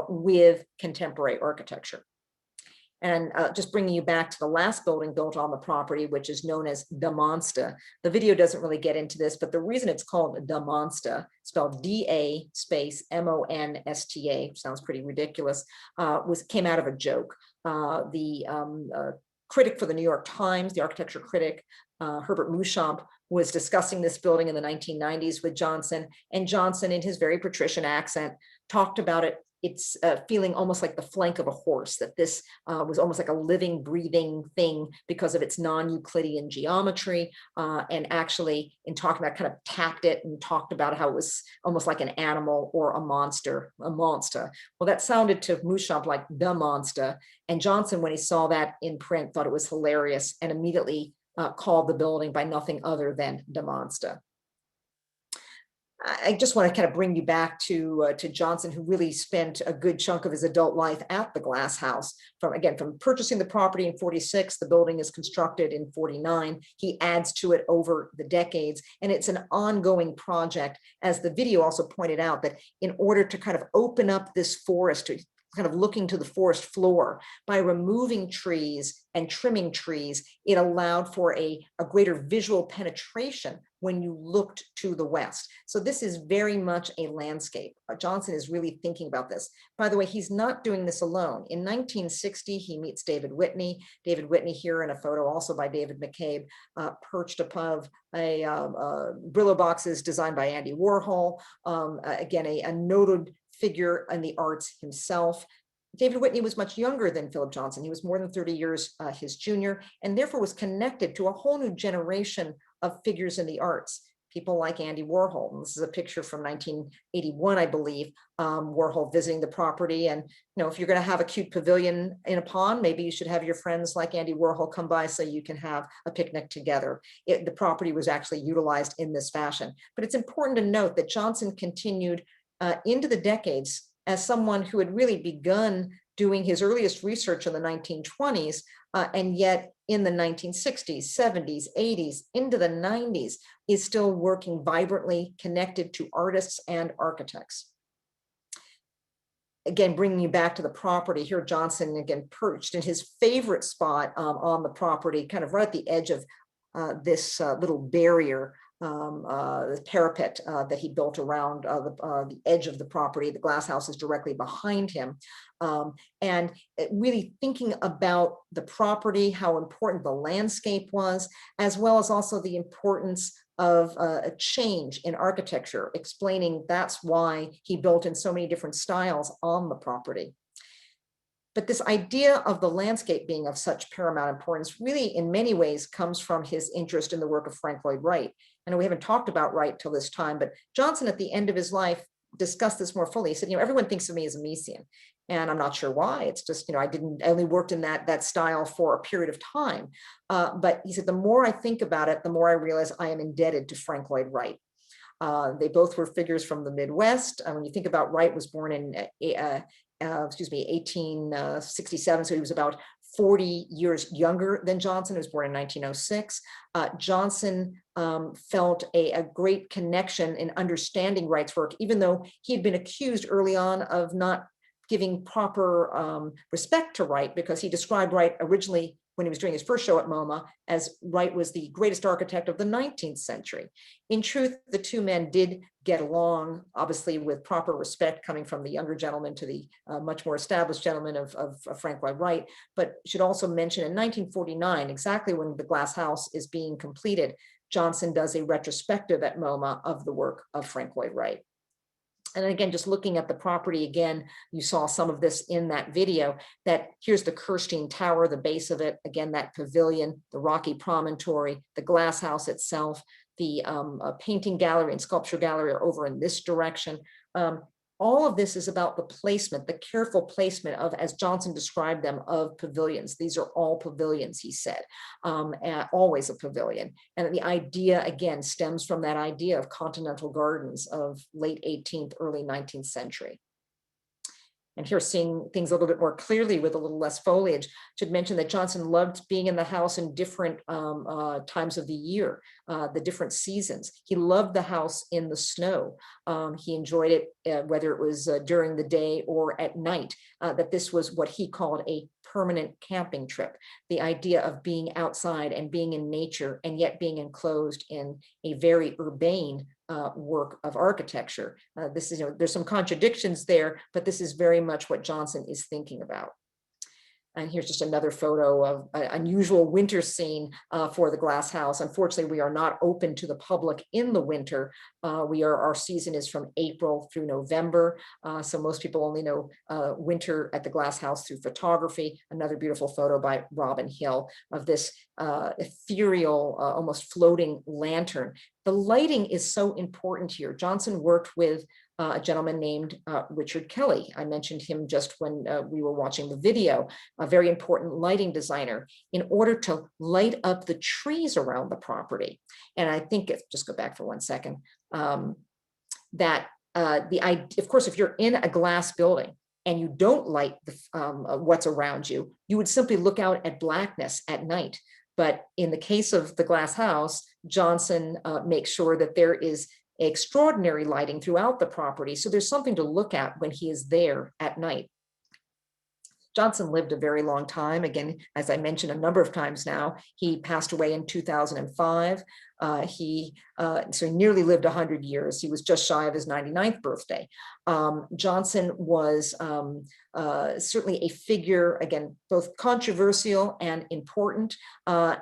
with contemporary architecture. And just bringing you back to the last building built on the property, which is known as De Monsta. The video doesn't really get into this, but the reason it's called De Monsta, spelled D-A space M-O-N-S-T-A, sounds pretty ridiculous, came out of a joke. The critic for the New York Times, the architecture critic, Herbert Muschamp, was discussing this building in the 1990s with Johnson, and Johnson, in his very patrician accent, talked about it. It's feeling almost like the flank of a horse, that this was almost like a living, breathing thing because of its non-Euclidean geometry. And actually, in talking about, kind of tapped it and talked about how it was almost like an animal or a monster, a monster. Well, that sounded to Muschamp like the monster. And Johnson, when he saw that in print, thought it was hilarious and immediately called the building by nothing other than de monster. I just want to kind of bring you back to Johnson, who really spent a good chunk of his adult life at the Glass House. From purchasing the property in 46, the building is constructed in 49. He adds to it over the decades, and it's an ongoing project, as the video also pointed out, that in order to kind of open up this forest, to kind of looking to the forest floor, by removing trees and trimming trees, it allowed for a greater visual penetration when you looked to the west. So this is very much a landscape. Johnson is really thinking about this. By the way, he's not doing this alone. In 1960, he meets David Whitney. David Whitney, here in a photo also by David McCabe, perched above a Brillo boxes designed by Andy Warhol. Again, a noted figure in the arts himself. David Whitney was much younger than Philip Johnson. He was more than 30 years his junior, and therefore was connected to a whole new generation of figures in the arts, people like Andy Warhol. And this is a picture from 1981, I believe, Warhol visiting the property. And if you're going to have a cute pavilion in a pond, maybe you should have your friends like Andy Warhol come by so you can have a picnic together. The property was actually utilized in this fashion. But it's important to note that Johnson continued into the decades as someone who had really begun doing his earliest research in the 1920s, and yet in the 1960s, 70s, 80s, into the 90s, is still working vibrantly, connected to artists and architects. Again, bringing you back to the property, here Johnson again perched in his favorite spot on the property, kind of right at the edge of this little barrier, the parapet that he built around the edge of the property. The Glass House is directly behind him. And really thinking about the property, how important the landscape was, as well as also the importance of a change in architecture, explaining that's why he built in so many different styles on the property. But this idea of the landscape being of such paramount importance really in many ways comes from his interest in the work of Frank Lloyd Wright. I know we haven't talked about Wright till this time, but Johnson at the end of his life discussed this more fully. He said, everyone thinks of me as a Miesian, and I'm not sure why. It's just, I only worked in that style for a period of time. But he said, the more I think about it, the more I realize I am indebted to Frank Lloyd Wright. They both were figures from the Midwest. When you think about Wright, was born in 1867, so he was about 40 years younger than Johnson, who was born in 1906. Johnson felt a great connection in understanding Wright's work, even though he had been accused early on of not giving proper respect to Wright, because he described Wright originally, when he was doing his first show at MoMA, as Wright was the greatest architect of the 19th century. In truth, the two men did get along, obviously with proper respect coming from the younger gentleman to the much more established gentleman of Frank Lloyd Wright. But should also mention in 1949, exactly when the Glass House is being completed, Johnson does a retrospective at MoMA of the work of Frank Lloyd Wright. And again, just looking at the property again, you saw some of this in that video, that here's the Kirstein Tower, the base of it, again, that pavilion, the rocky promontory, the Glass House itself, the painting gallery and sculpture gallery are over in this direction. All of this is about the placement, the careful placement of, as Johnson described them, of pavilions. These are all pavilions, he said, always a pavilion. And the idea, again, stems from that idea of continental gardens of late 18th, early 19th century. And here, seeing things a little bit more clearly with a little less foliage. Should mention that Johnson loved being in the house in different times of the year, the different seasons. He loved the house in the snow. He enjoyed it, whether it was during the day or at night, that this was what he called a permanent camping trip. The idea of being outside and being in nature, and yet being enclosed in a very urbane work of architecture. This is, there's some contradictions there, but this is very much what Johnson is thinking about. And here's just another photo of an unusual winter scene for the Glass House. Unfortunately, we are not open to the public in the winter. Our season is from April through November. So most people only know winter at the Glass House through photography. Another beautiful photo by Robin Hill of this ethereal, almost floating lantern. The lighting is so important here. Johnson worked with a gentleman named Richard Kelly. I mentioned him just when we were watching the video, a very important lighting designer, in order to light up the trees around the property. And I think, just go back for 1 second. that of course, if you're in a glass building and you don't light what's around you, you would simply look out at blackness at night. But in the case of the glass house, Johnson makes sure that there is extraordinary lighting throughout the property. So there's something to look at when he is there at night. Johnson lived a very long time. Again, as I mentioned a number of times now, he passed away in 2005. So he nearly lived 100 years. He was just shy of his 99th birthday. Johnson was certainly a figure, again, both controversial and important,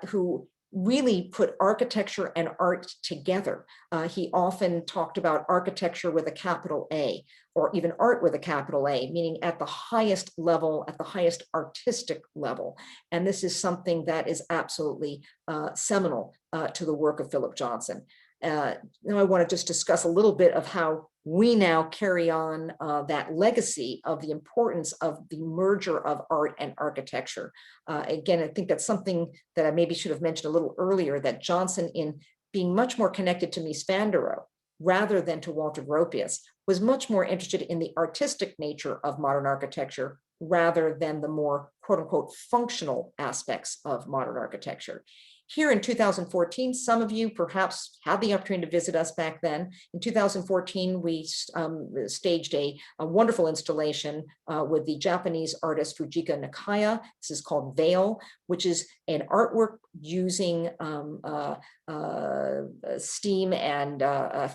who really put architecture and art together. He often talked about architecture with a capital A, or even art with a capital A, meaning at the highest level, at the highest artistic level. And this is something that is absolutely seminal to the work of Philip Johnson. Now I want to just discuss a little bit of how we now carry on that legacy of the importance of the merger of art and architecture. Again, I think that's something that I maybe should have mentioned a little earlier, that Johnson, in being much more connected to Mies van der Rohe rather than to Walter Gropius, was much more interested in the artistic nature of modern architecture rather than the more quote unquote functional aspects of modern architecture. Here in 2014, some of you perhaps had the opportunity to visit us back then. In 2014, we staged a wonderful installation with the Japanese artist Fujika Nakaya. This is called Veil, which is an artwork using steam and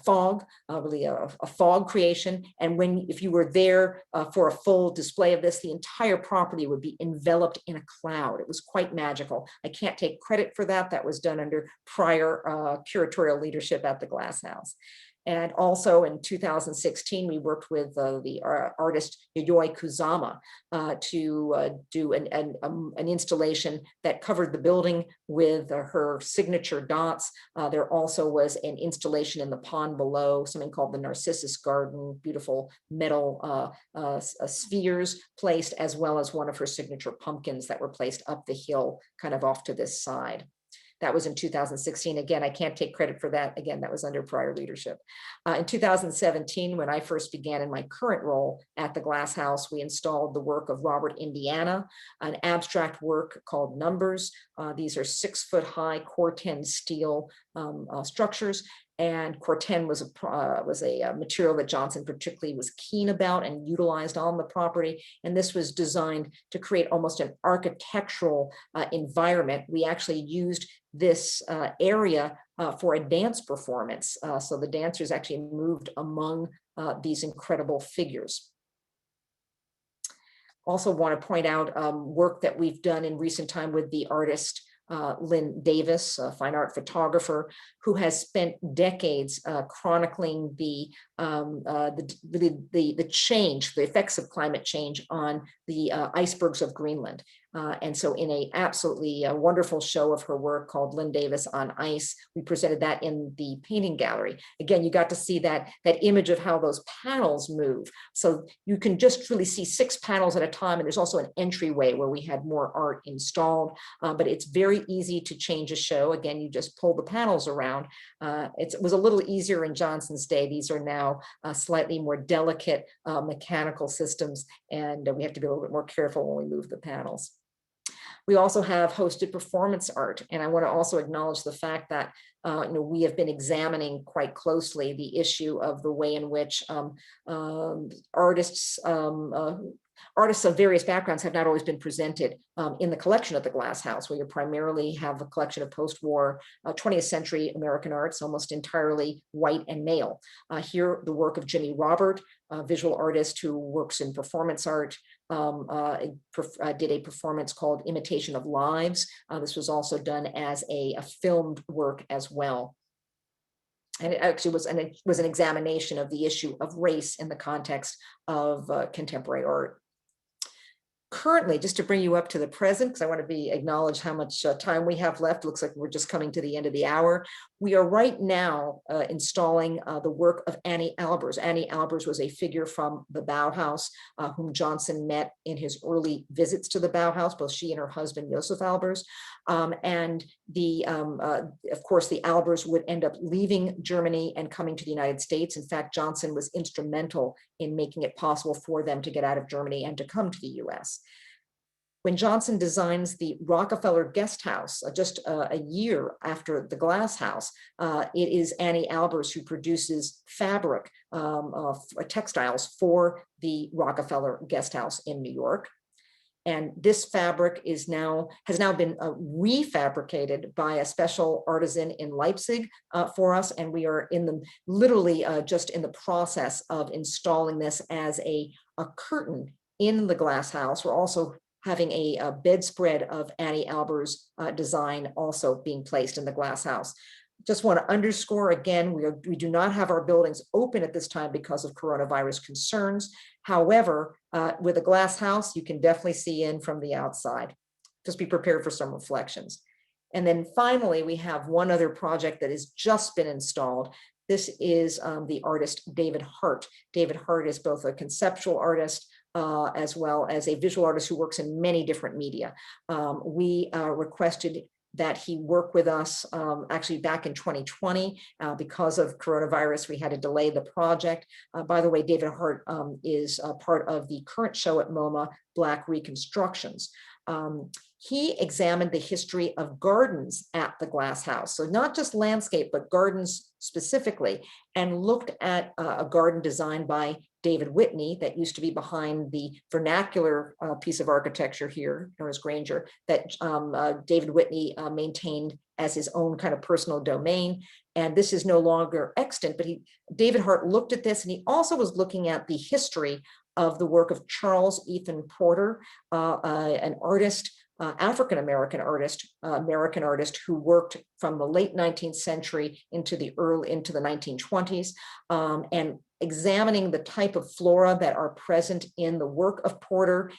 fog, really a fog creation. And if you were there for a full display of this, the entire property would be enveloped in a cloud. It was quite magical. I can't take credit for that. That was done under prior curatorial leadership at the Glass House. And also in 2016, we worked with the artist Yayoi Kusama to do an installation that covered the building with her signature dots. There also was an installation in the pond below, something called the Narcissus Garden, beautiful metal spheres placed, as well as one of her signature pumpkins that were placed up the hill, kind of off to this side. That was in 2016. Again, I can't take credit for that. Again, that was under prior leadership. In 2017, when I first began in my current role at the Glass House, we installed the work of Robert Indiana, an abstract work called Numbers. These are 6-foot high Corten steel structures. And Corten was a material that Johnson particularly was keen about and utilized on the property. And this was designed to create almost an architectural environment. We actually used this area for a dance performance. So the dancers actually moved among these incredible figures. Also want to point out work that we've done in recent time with the artist Lynn Davis, a fine art photographer, who has spent decades chronicling the change, the effects of climate change on the icebergs of Greenland. And so in a absolutely wonderful show of her work called Lynn Davis on Ice, we presented that in the painting gallery. Again, you got to see that image of how those panels move. So you can just really see 6 panels at a time. And there's also an entryway where we had more art installed, but it's very easy to change a show. Again, you just pull the panels around. It was a little easier in Johnson's day. These are now slightly more delicate mechanical systems, and we have to be a little bit more careful when we move the panels. We also have hosted performance art, and I want to also acknowledge the fact that we have been examining quite closely the issue of the way in which artists of various backgrounds have not always been presented in the collection at the Glass House, where you primarily have a collection of post-war 20th century American arts, almost entirely white and male. Here, the work of Jimmy Robert, a visual artist who works in performance art, did a performance called Imitation of Lives. This was also done as a filmed work as well. And it actually was an examination of the issue of race in the context of contemporary art. Currently, just to bring you up to the present, because I want to acknowledge how much time we have left. Looks like we're just coming to the end of the hour. We are right now installing the work of Annie Albers. Annie Albers was a figure from the Bauhaus, whom Johnson met in his early visits to the Bauhaus, both she and her husband, Josef Albers. And Of course, the Albers would end up leaving Germany and coming to the United States. In fact, Johnson was instrumental in making it possible for them to get out of Germany and to come to the US. When Johnson designs the Rockefeller Guest House, just a year after the Glass House, it is Annie Albers who produces fabric, textiles for the Rockefeller Guest House in New York. And this fabric has now been refabricated by a special artisan in Leipzig for us. And we are literally just in the process of installing this as a curtain in the Glass House. We're also having a bedspread of Annie Albers' design also being placed in the Glass House. Just want to underscore again, we do not have our buildings open at this time because of coronavirus concerns. However, with a Glass House, you can definitely see in from the outside. Just be prepared for some reflections. And then finally, we have one other project that has just been installed. This is the artist David Hart. David Hart is both a conceptual artist as well as a visual artist who works in many different media. We requested that he work with us actually back in 2020. Because of coronavirus, we had to delay the project. By the way, David Hart is part of the current show at MoMA, Black Reconstructions. He examined the history of gardens at the Glass House. So not just landscape, but gardens specifically, and looked at a garden designed by David Whitney that used to be behind the vernacular piece of architecture here, known as Granger, that David Whitney maintained as his own kind of personal domain. And this is no longer extant, but David Hart looked at this, and he also was looking at the history of the work of Charles Ethan Porter, an artist, African-American artist, American artist who worked from the late 19th century into the 1920s, and examining the type of flora that are present in the work of Porter,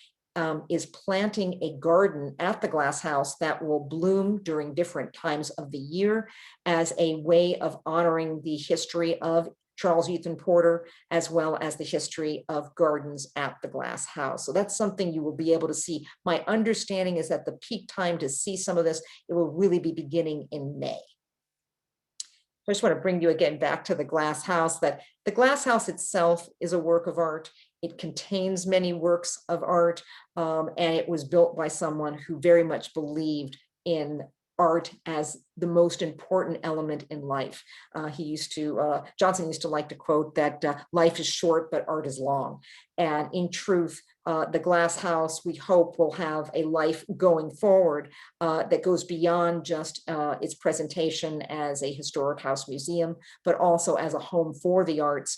is planting a garden at the Glass House that will bloom during different times of the year as a way of honoring the history of Charles Ethan Porter, as well as the history of gardens at the Glass House. So that's something you will be able to see. My understanding is that the peak time to see some of this, it will really be beginning in May. I just want to bring you again back to the Glass House, that the Glass House itself is a work of art. It contains many works of art, and it was built by someone who very much believed in art as the most important element in life. Johnson used to like to quote that life is short, but art is long. And in truth, the Glass House, we hope, will have a life going forward that goes beyond just its presentation as a historic house museum, but also as a home for the arts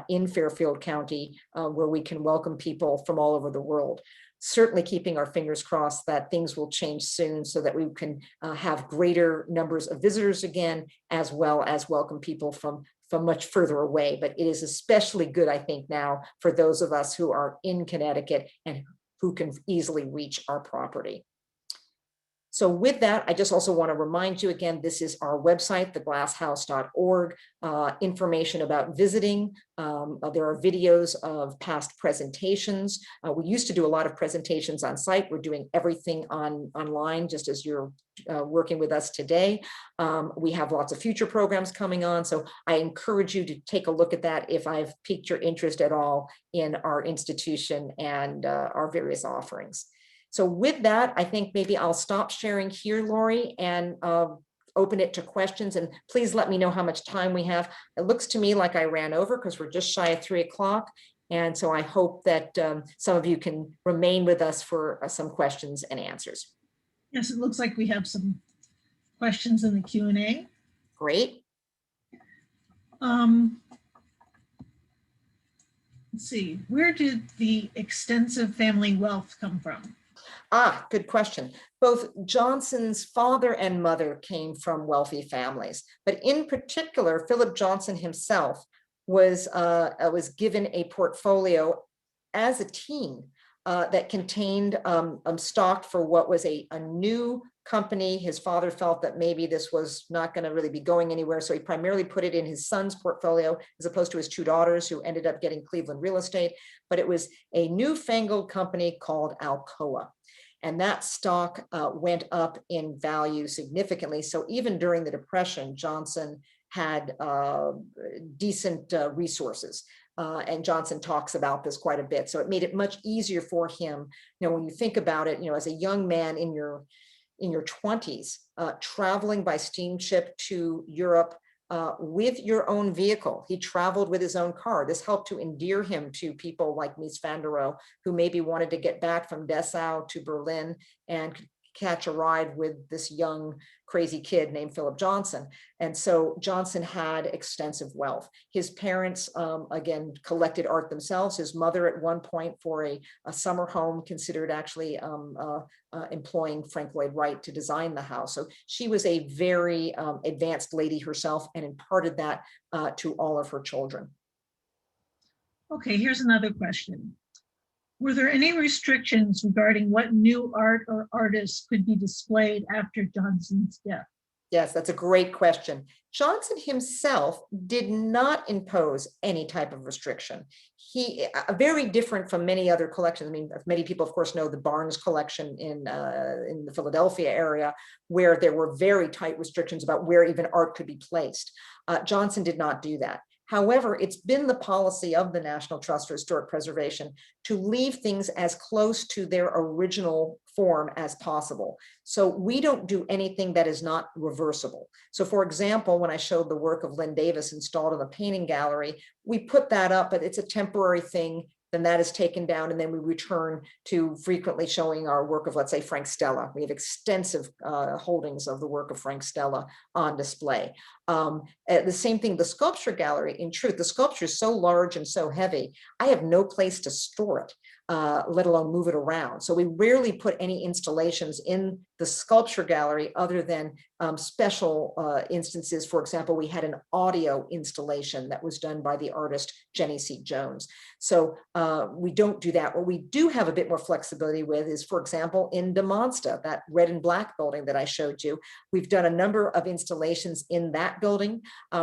in Fairfield County, where we can welcome people from all over the world. Certainly keeping our fingers crossed that things will change soon so that we can have greater numbers of visitors again, as well as welcome people from much further away. But it is especially good, I think, now for those of us who are in Connecticut and who can easily reach our property. So with that, I just also want to remind you again, this is our website, theglasshouse.org, information about visiting. There are videos of past presentations. We used to do a lot of presentations on site. We're doing everything online, just as you're working with us today. We have lots of future programs coming on. So I encourage you to take a look at that if I've piqued your interest at all in our institution and our various offerings. So with that, I think maybe I'll stop sharing here, Lori, and open it to questions. And please let me know how much time we have. It looks to me like I ran over because we're just shy of 3 o'clock. And so I hope that some of you can remain with us for some questions and answers. Yes, it looks like we have some questions in the Q&A. Great. Let's see, where did the extensive family wealth come from? Good question. Both Johnson's father and mother came from wealthy families, but in particular, Philip Johnson himself was given a portfolio as a teen that contained stock for what was a new company. His father felt that maybe this was not going to really be going anywhere, so he primarily put it in his son's portfolio as opposed to his 2 daughters, who ended up getting Cleveland real estate. But it was a newfangled company called Alcoa. and that stock went up in value significantly. So even during the Depression, Johnson had decent resources. And Johnson talks about this quite a bit. So it made it much easier for him. When you think about it, as a young man in your 20s, traveling by steamship to Europe with your own vehicle. He traveled with his own car. This helped to endear him to people like Mies van der Rohe, who maybe wanted to get back from Dessau to Berlin and catch a ride with this young, crazy kid named Philip Johnson. And so Johnson had extensive wealth. His parents, again, collected art themselves. His mother at one point, for a summer home, considered actually employing Frank Lloyd Wright to design the house. So she was a very advanced lady herself and imparted that to all of her children. Okay, here's another question. Were there any restrictions regarding what new art or artists could be displayed after Johnson's death? Yes, that's a great question. Johnson himself did not impose any type of restriction. He very different from many other collections. I mean, many people, of course, know the Barnes collection in the Philadelphia area, where there were very tight restrictions about where even art could be placed. Johnson did not do that. However, it's been the policy of the National Trust for Historic Preservation to leave things as close to their original form as possible. So we don't do anything that is not reversible. So for example, when I showed the work of Lynn Davis installed in the painting gallery, we put that up, but it's a temporary thing. Then that is taken down, and then we return to frequently showing our work of, let's say, Frank Stella. We have extensive holdings of the work of Frank Stella on display. The same thing, the sculpture gallery. In truth, the sculpture is so large and so heavy, I have no place to store it, let alone move it around. So we rarely put any installations in the sculpture gallery other than special instances. For example, we had an audio installation that was done by the artist Jenny C. Jones. So we don't do that. What we do have a bit more flexibility with is, for example, in De Monsta, that red and black building that I showed you. We've done a number of installations in that building.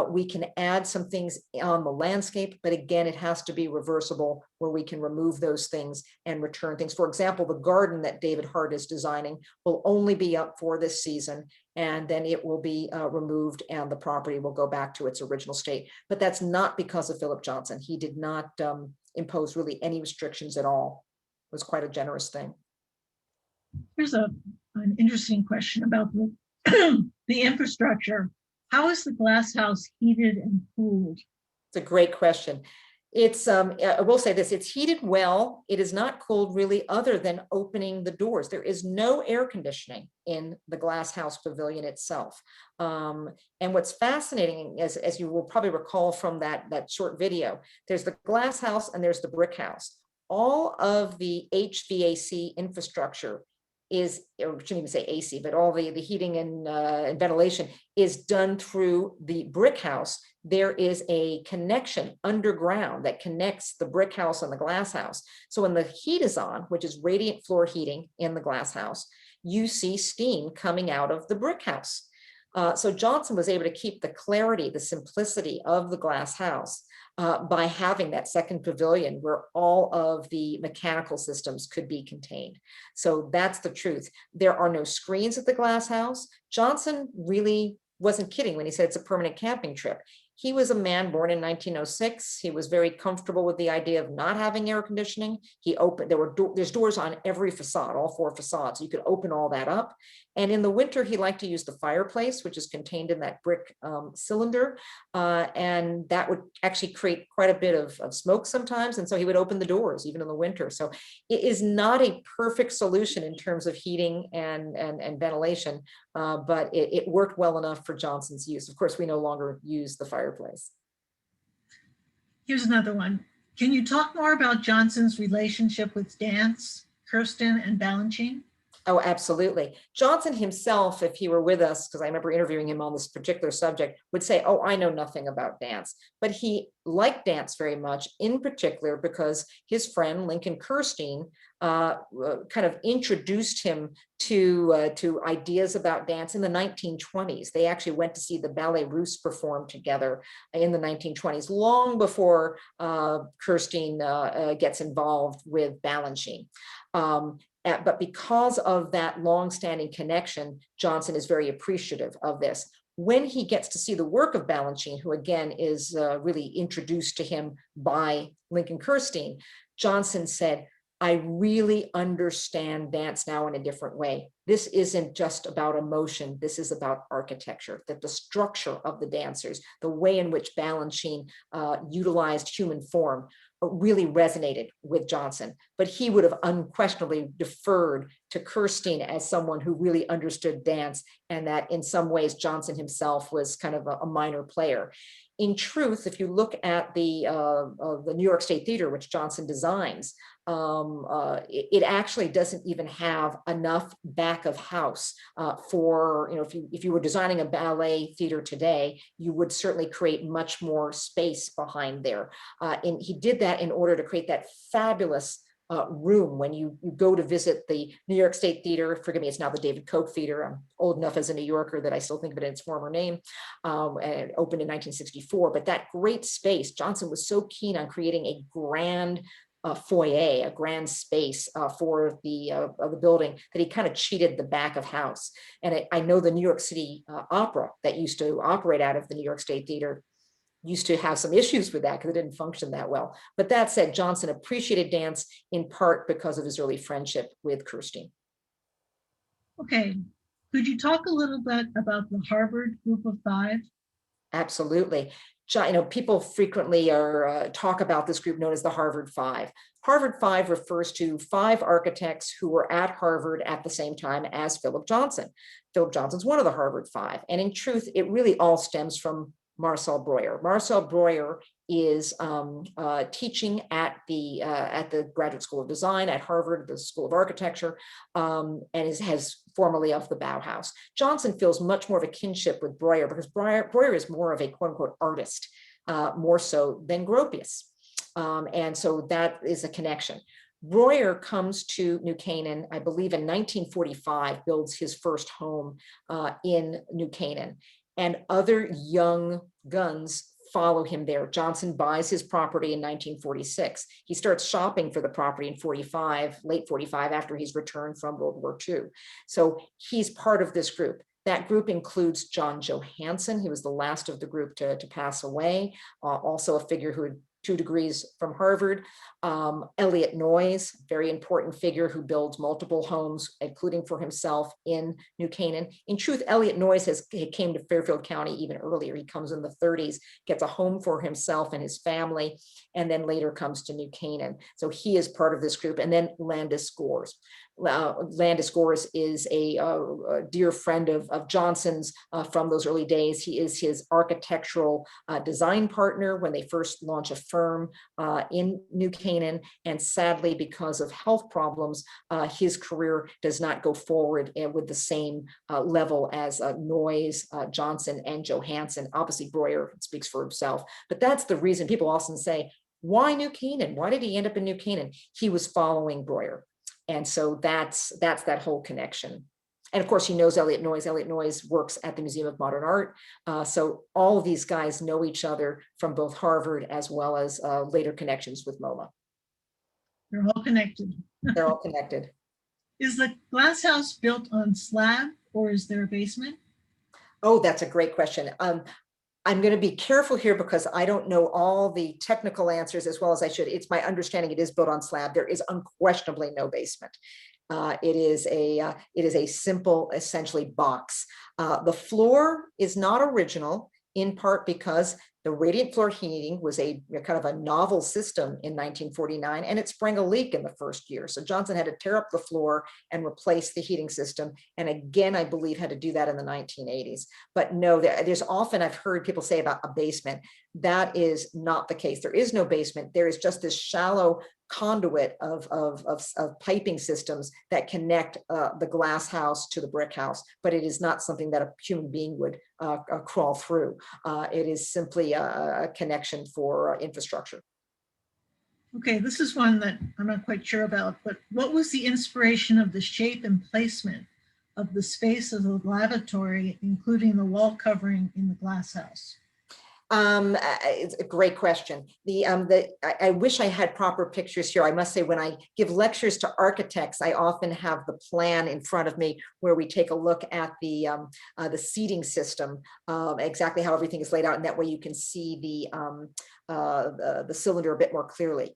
We can add some things on the landscape, but again, it has to be reversible, where we can remove those things and return things. For example, the garden that David Hart is designing will only be up for this season, and then it will be removed and the property will go back to its original state. But that's not because of Philip Johnson. He did not impose really any restrictions at all. It was quite a generous thing. Here's an interesting question about the infrastructure. How is the glass house heated and cooled? It's a great question. It's, I will say this, it's heated well. It is not cooled really, other than opening the doors. There is no air conditioning in the glass house pavilion itself. And what's fascinating, as you will probably recall from that short video, there's the glass house and there's the brick house. All of the HVAC infrastructure is, or shouldn't even say AC, but all the heating and ventilation is done through the brick house. There is a connection underground that connects the brick house and the glass house. So when the heat is on, which is radiant floor heating in the glass house, you see steam coming out of the brick house. So Johnson was able to keep the clarity, the simplicity of the glass house by having that second pavilion where all of the mechanical systems could be contained. So that's the truth. There are no screens at the glass house. Johnson really wasn't kidding when he said it's a permanent camping trip. He was a man born in 1906. He was very comfortable with the idea of not having air conditioning. There's doors on every facade, all 4 facades. You could open all that up. And in the winter, he liked to use the fireplace, which is contained in that brick cylinder. And that would actually create quite a bit of smoke sometimes. And so he would open the doors even in the winter. So it is not a perfect solution in terms of heating and ventilation, but it worked well enough for Johnson's use. Of course, we no longer use the fireplace. Here's another one. Can you talk more about Johnson's relationship with dance, Kirsten, and Balanchine? Oh, absolutely. Johnson himself, if he were with us, because I remember interviewing him on this particular subject, would say, oh, I know nothing about dance. But he liked dance very much, in particular because his friend, Lincoln Kirstein, kind of introduced him to ideas about dance in the 1920s. They actually went to see the Ballet Russe perform together in the 1920s, long before Kirstein gets involved with Balanchine. But because of that long-standing connection, Johnson is very appreciative of this. When he gets to see the work of Balanchine, who again is really introduced to him by Lincoln Kirstein, Johnson said, I really understand dance now in a different way. This isn't just about emotion. This is about architecture, that the structure of the dancers, the way in which Balanchine utilized human form really resonated with Johnson. But he would have unquestionably deferred to Kirstein as someone who really understood dance, and that in some ways Johnson himself was kind of a minor player. In truth, if you look at the New York State Theater, which Johnson designs, it actually doesn't even have enough back of house for, if you were designing a ballet theater today, you would certainly create much more space behind there. And he did that in order to create that fabulous room when you go to visit the New York State Theater. Forgive me, it's now the David Koch Theater. I'm old enough as a New Yorker that I still think of it in its former name, and it opened in 1964. But that great space, Johnson was so keen on creating a grand foyer, a grand space for the building, that he kind of cheated the back of house. And I know the New York City Opera that used to operate out of the New York State Theater used to have some issues with that because it didn't function that well. But that said, Johnson appreciated dance in part because of his early friendship with Kirstein. Okay, could you talk a little bit about the Harvard Group of Five? Absolutely. People frequently talk about this group known as the Harvard Five. Harvard Five refers to 5 architects who were at Harvard at the same time as Philip Johnson. Philip Johnson's one of the Harvard Five. And in truth, it really all stems from Marcel Breuer. Marcel Breuer is teaching at the Graduate School of Design at Harvard, the School of Architecture, and has formerly of the Bauhaus. Johnson feels much more of a kinship with Breuer because Breuer is more of a quote unquote artist, more so than Gropius. And so that is a connection. Breuer comes to New Canaan, I believe in 1945, builds his first home in New Canaan. And other young guns follow him there. Johnson buys his property in 1946. He starts shopping for the property in 45, late 45, after he's returned from World War II. So he's part of this group. That group includes John Johansson. He was the last of the group to pass away, also a figure who had 2 degrees from Harvard. Elliot Noyes, very important figure who builds multiple homes, including for himself in New Canaan. In truth, Elliot Noyes came to Fairfield County even earlier. He comes in the 30s, gets a home for himself and his family, and then later comes to New Canaan. So he is part of this group. And then Landis Gores. Landis Gores is a dear friend of Johnson's from those early days. He is his architectural design partner when they first launch a firm in New Canaan. And sadly, because of health problems, his career does not go forward with the same level as Noyes, Johnson, and Johansson. Obviously, Breuer speaks for himself. But that's the reason people often say, why New Canaan? Why did he end up in New Canaan? He was following Breuer. And so that's that whole connection. And of course, he knows Elliot Noyes. Elliot Noyes works at the Museum of Modern Art. So all of these guys know each other from both Harvard as well as later connections with MoMA. They're all connected. They're all connected. Is the glass house built on slab or is there a basement? Oh, that's a great question. I'm going to be careful here because I don't know all the technical answers as well as I should. It's my understanding it is built on slab. There is unquestionably no basement. It is a simple, essentially, box. The floor is not original, in part because the radiant floor heating was a kind of a novel system in 1949, and it sprang a leak in the first year. So Johnson had to tear up the floor and replace the heating system. And again, I believe had to do that in the 1980s. But no, there's often, I've heard people say about a basement. That is not the case. There is no basement. There is just this shallow conduit of piping systems that connect the glass house to the brick house, but it is not something that a human being would crawl through. It is simply a connection for infrastructure. Okay, this is one that I'm not quite sure about, but what was the inspiration of the shape and placement of the space of the lavatory, including the wall covering in the glass house? It's a great question. I wish I had proper pictures here. I must say, when I give lectures to architects, I often have the plan in front of me where we take a look at the seating system, exactly how everything is laid out, and that way you can see the cylinder a bit more clearly.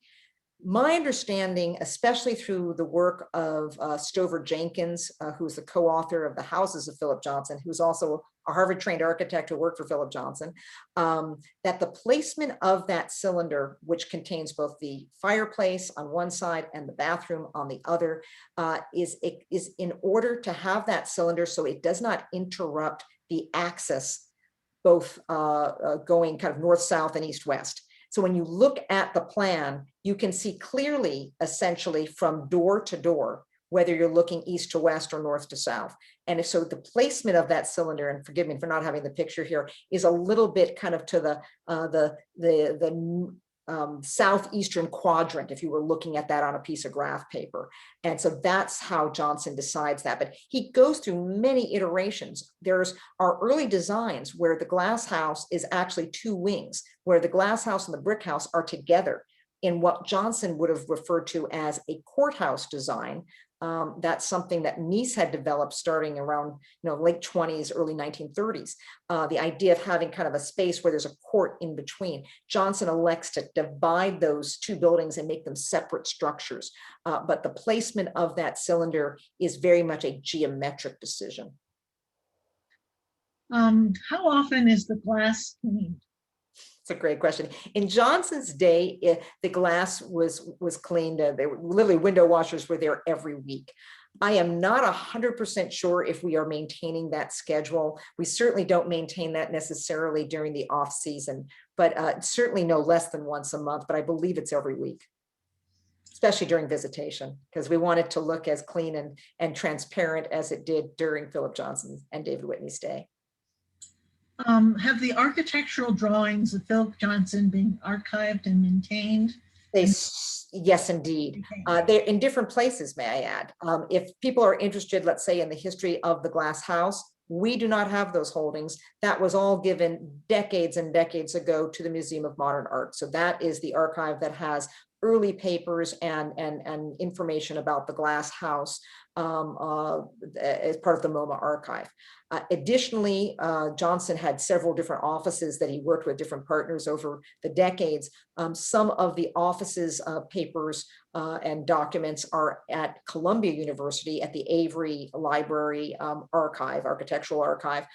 My understanding, especially through the work of Stover Jenkins, who's the co-author of The Houses of Philip Johnson, who's also a Harvard-trained architect who worked for Philip Johnson, that the placement of that cylinder, which contains both the fireplace on one side and the bathroom on the other, is in order to have that cylinder so it does not interrupt the axis, both going kind of north-south and east-west. So when you look at the plan, you can see clearly, essentially from door to door, whether you're looking east to west or north to south. And so the placement of that cylinder, and forgive me for not having the picture here, is a little bit kind of to the southeastern quadrant, if you were looking at that on a piece of graph paper. And so that's how Johnson decides that. But he goes through many iterations. There's our early designs where the glass house is actually two wings, where the glass house and the brick house are together in what Johnson would have referred to as a courthouse design. That's something that Mies had developed starting around late 20s, early 1930s. The idea of having kind of a space where there's a court in between. Johnson elects to divide those two buildings and make them separate structures. But the placement of that cylinder is very much a geometric decision. How often is the glass cleaned? It's a great question. In Johnson's day, the glass was cleaned. They were literally, window washers were there every week. I am not 100% sure if we are maintaining that schedule. We certainly don't maintain that necessarily during the off season, but certainly no less than once a month, but I believe it's every week, especially during visitation, because we want it to look as clean and transparent as it did during Philip Johnson and David Whitney's day. Have the architectural drawings of Philip Johnson been archived and maintained? Yes, indeed. They're in different places, may I add. If people are interested, let's say, in the history of the glass house, we do not have those holdings. That was all given decades and decades ago to the Museum of Modern Art. So that is the archive that has early papers and information about the glass house as part of the MoMA archive. Additionally, Johnson had several different offices that he worked with different partners over the decades. Some of the offices papers and documents are at Columbia University at the Avery Library Architectural Archive.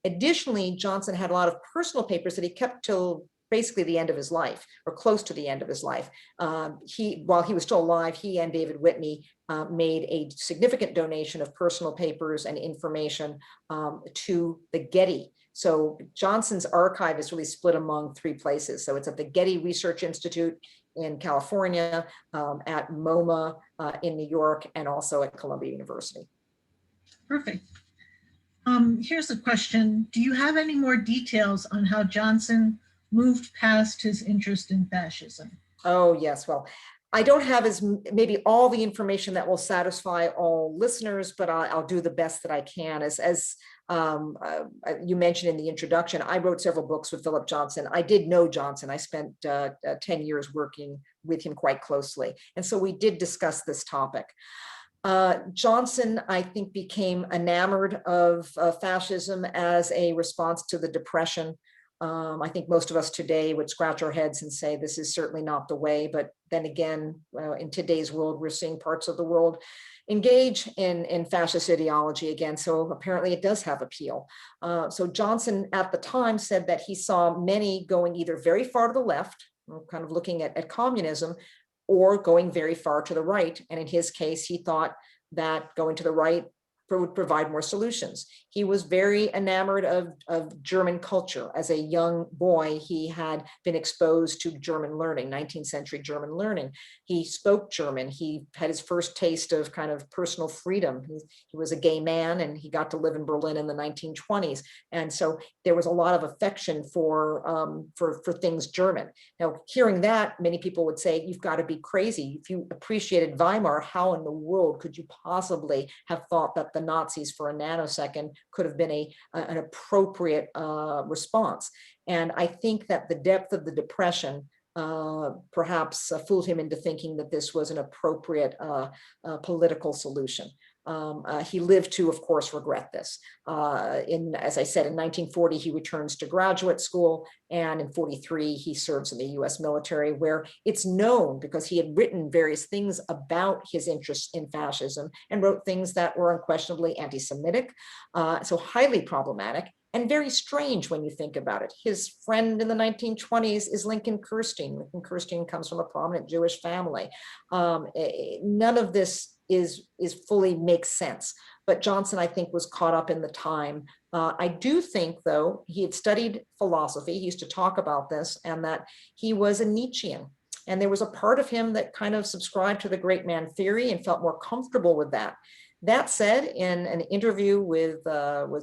Additionally, Johnson had a lot of personal papers that he kept till basically the end of his life, or close to the end of his life. While he was still alive, he and David Whitney made a significant donation of personal papers and information to the Getty. So Johnson's archive is really split among three places. So it's at the Getty Research Institute in California, at MoMA in New York, and also at Columbia University. Perfect. Here's a question. Do you have any more details on how Johnson moved past his interest in fascism? Oh, yes. Well, I don't have maybe all the information that will satisfy all listeners, but I'll do the best that I can. As you mentioned in the introduction, I wrote several books with Philip Johnson. I did know Johnson. I spent 10 years working with him quite closely. And so we did discuss this topic. Johnson, I think, became enamored of fascism as a response to the Depression. I think most of us today would scratch our heads and say this is certainly not the way. But then again, in today's world, we're seeing parts of the world engage in fascist ideology again. So apparently it does have appeal. So Johnson at the time said that he saw many going either very far to the left, kind of looking at communism, or going very far to the right. And in his case, he thought that going to the right would provide more solutions. He was very enamored of German culture. As a young boy, he had been exposed to German learning, 19th century German learning. He spoke German. He had his first taste of kind of personal freedom. He was a gay man, and he got to live in Berlin in the 1920s. And so there was a lot of affection for things German. Now, hearing that, many people would say, you've got to be crazy. If you appreciated Weimar, how in the world could you possibly have thought that the Nazis for a nanosecond could have been an appropriate response. And I think that the depth of the depression perhaps fooled him into thinking that this was an appropriate political solution. He lived to, of course, regret this. As I said, in 1940, he returns to graduate school, and in 43, he serves in the US military, where it's known because he had written various things about his interest in fascism and wrote things that were unquestionably anti-Semitic, so highly problematic. And very strange when you think about it. His friend in the 1920s is Lincoln Kirstein. Lincoln Kirstein comes from a prominent Jewish family. None of this is fully makes sense. But Johnson, I think, was caught up in the time. I do think, though, he had studied philosophy. He used to talk about this, and that he was a Nietzschean. And there was a part of him that kind of subscribed to the great man theory and felt more comfortable with that. That said, in an interview with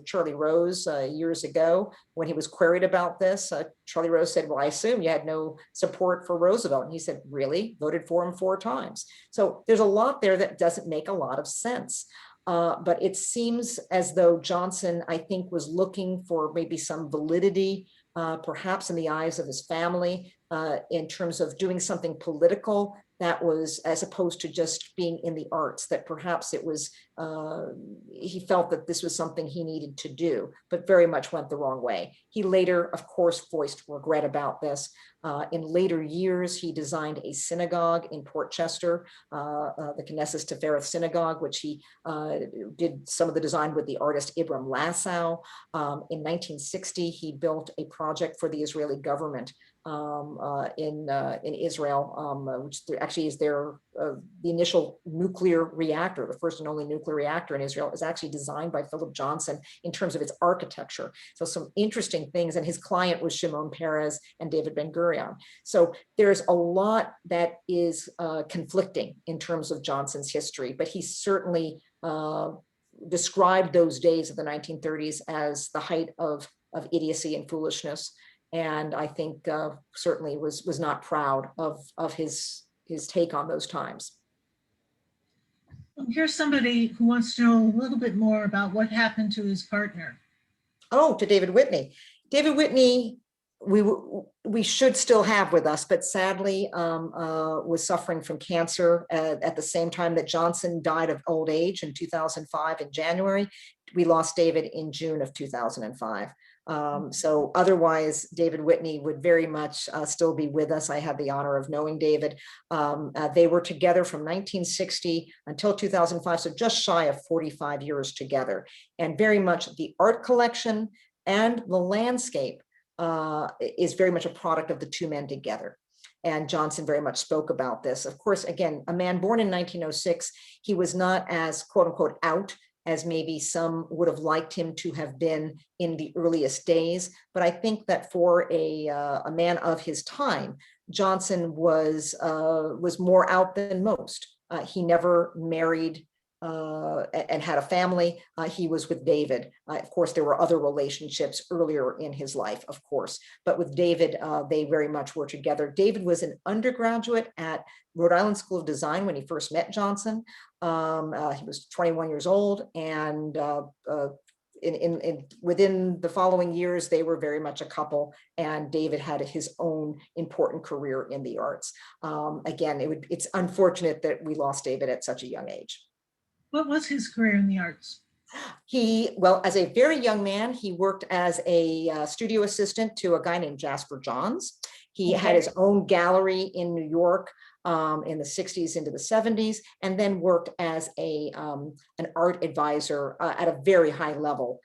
Charlie Rose years ago, when he was queried about this, Charlie Rose said, well, I assume you had no support for Roosevelt. And he said, really? Voted for him 4 times. So there's a lot there that doesn't make a lot of sense. But it seems as though Johnson, I think, was looking for maybe some validity, perhaps in the eyes of his family, in terms of doing something political that was, as opposed to just being in the arts, that perhaps it was, he felt that this was something he needed to do, but very much went the wrong way. He later, of course, voiced regret about this. In later years, he designed a synagogue in Port Chester, the Knesset Tifereth Synagogue, which he did some of the design with the artist Ibram Lassow. In 1960, he built a project for the Israeli government in Israel, which actually is the initial nuclear reactor. The first and only nuclear reactor in Israel is actually designed by Philip Johnson in terms of its architecture. So some interesting things, and his client was Shimon Peres and David Ben-Gurion. So there's a lot that is conflicting in terms of Johnson's history, but he certainly described those days of the 1930s as the height of idiocy and foolishness. And I think certainly was not proud of his take on those times. Here's somebody who wants to know a little bit more about what happened to his partner. Oh, to David Whitney. David Whitney, we should still have with us, but sadly was suffering from cancer at the same time that Johnson died of old age in 2005 in January. We lost David in June of 2005. So otherwise, David Whitney would very much still be with us. I had the honor of knowing David. They were together from 1960 until 2005, so just shy of 45 years together. And very much the art collection and the landscape is very much a product of the two men together. And Johnson very much spoke about this. Of course, again, a man born in 1906, he was not as quote unquote out as maybe some would have liked him to have been in the earliest days. But I think that for a man of his time, Johnson was more out than most. He never married and had a family. He was with David. Of course, there were other relationships earlier in his life, of course, but with David, they very much were together. David was an undergraduate at Rhode Island School of Design when he first met Johnson. He was 21 years old, and within the following years, they were very much a couple, and David had his own important career in the arts. Again, it's unfortunate that we lost David at such a young age. What was his career in the arts? Well, as a very young man, he worked as a studio assistant to a guy named Jasper Johns. He had his own gallery in New York in the 60s into the 70s, and then worked as an art advisor at a very high level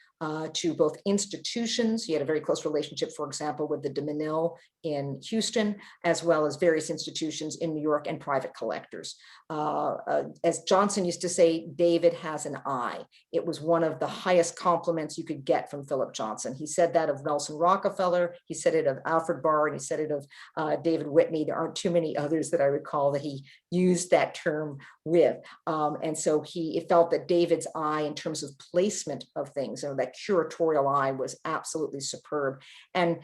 to both institutions. He had a very close relationship, for example, with the de Menil in Houston, as well as various institutions in New York and private collectors. As Johnson used to say, David has an eye. It was one of the highest compliments you could get from Philip Johnson. He said that of Nelson Rockefeller, he said it of Alfred Barr, and he said it of David Whitney. There aren't too many others that I recall that he used that term with. And so he felt that David's eye in terms of placement of things, and that curatorial eye, was absolutely superb. And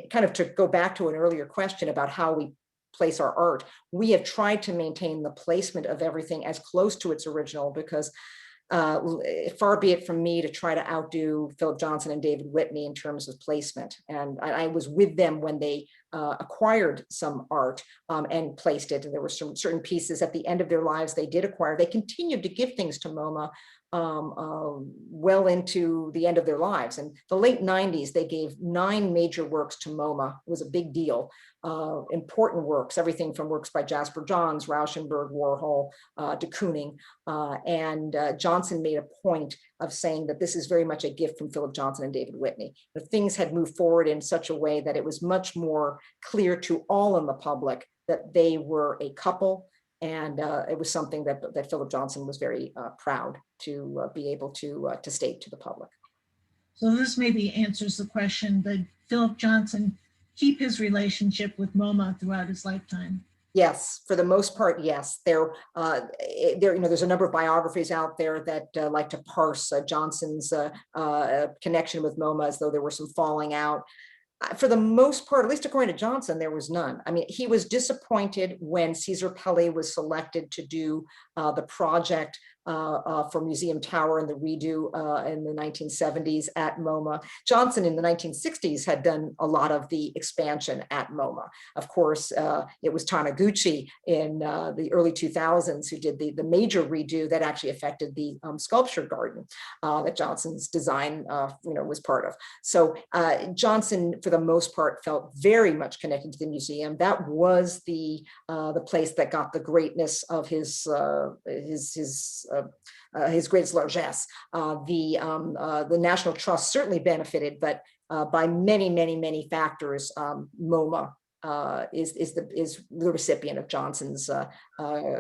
kind of to go back to an earlier question about how we place our art, we have tried to maintain the placement of everything as close to its original, because far be it from me to try to outdo Philip Johnson and David Whitney in terms of placement. And I was with them when they acquired some art and placed it. And there were some certain pieces at the end of their lives they did acquire. They continued to give things to MoMA well into the end of their lives. And the late 90s, they gave 9 major works to MoMA. It was a big deal. Important works, everything from works by Jasper Johns, Rauschenberg, Warhol, de Kooning. And Johnson made a point of saying that this is very much a gift from Philip Johnson and David Whitney. The things had moved forward in such a way that it was much more clear to all in the public that they were a couple. And it was something that Philip Johnson was very proud to be able to state to the public. So this maybe answers the question, did Philip Johnson keep his relationship with MoMA throughout his lifetime? Yes, for the most part, yes. There's a number of biographies out there that like to parse Johnson's connection with MoMA as though there were some falling out. For the most part, at least according to Johnson, there was none. I mean, he was disappointed when Cesar Pelli was selected to do the project for Museum Tower and the redo in the 1970s at MoMA. Johnson in the 1960s had done a lot of the expansion at MoMA. Of course, it was Taniguchi in the early 2000s who did the major redo that actually affected the sculpture garden that Johnson's design was part of. So Johnson, for the most part, felt very much connected to the museum. That was the place that got the greatness of his greatest largesse. The National Trust certainly benefited, but by many factors, MoMA is the recipient of Johnson's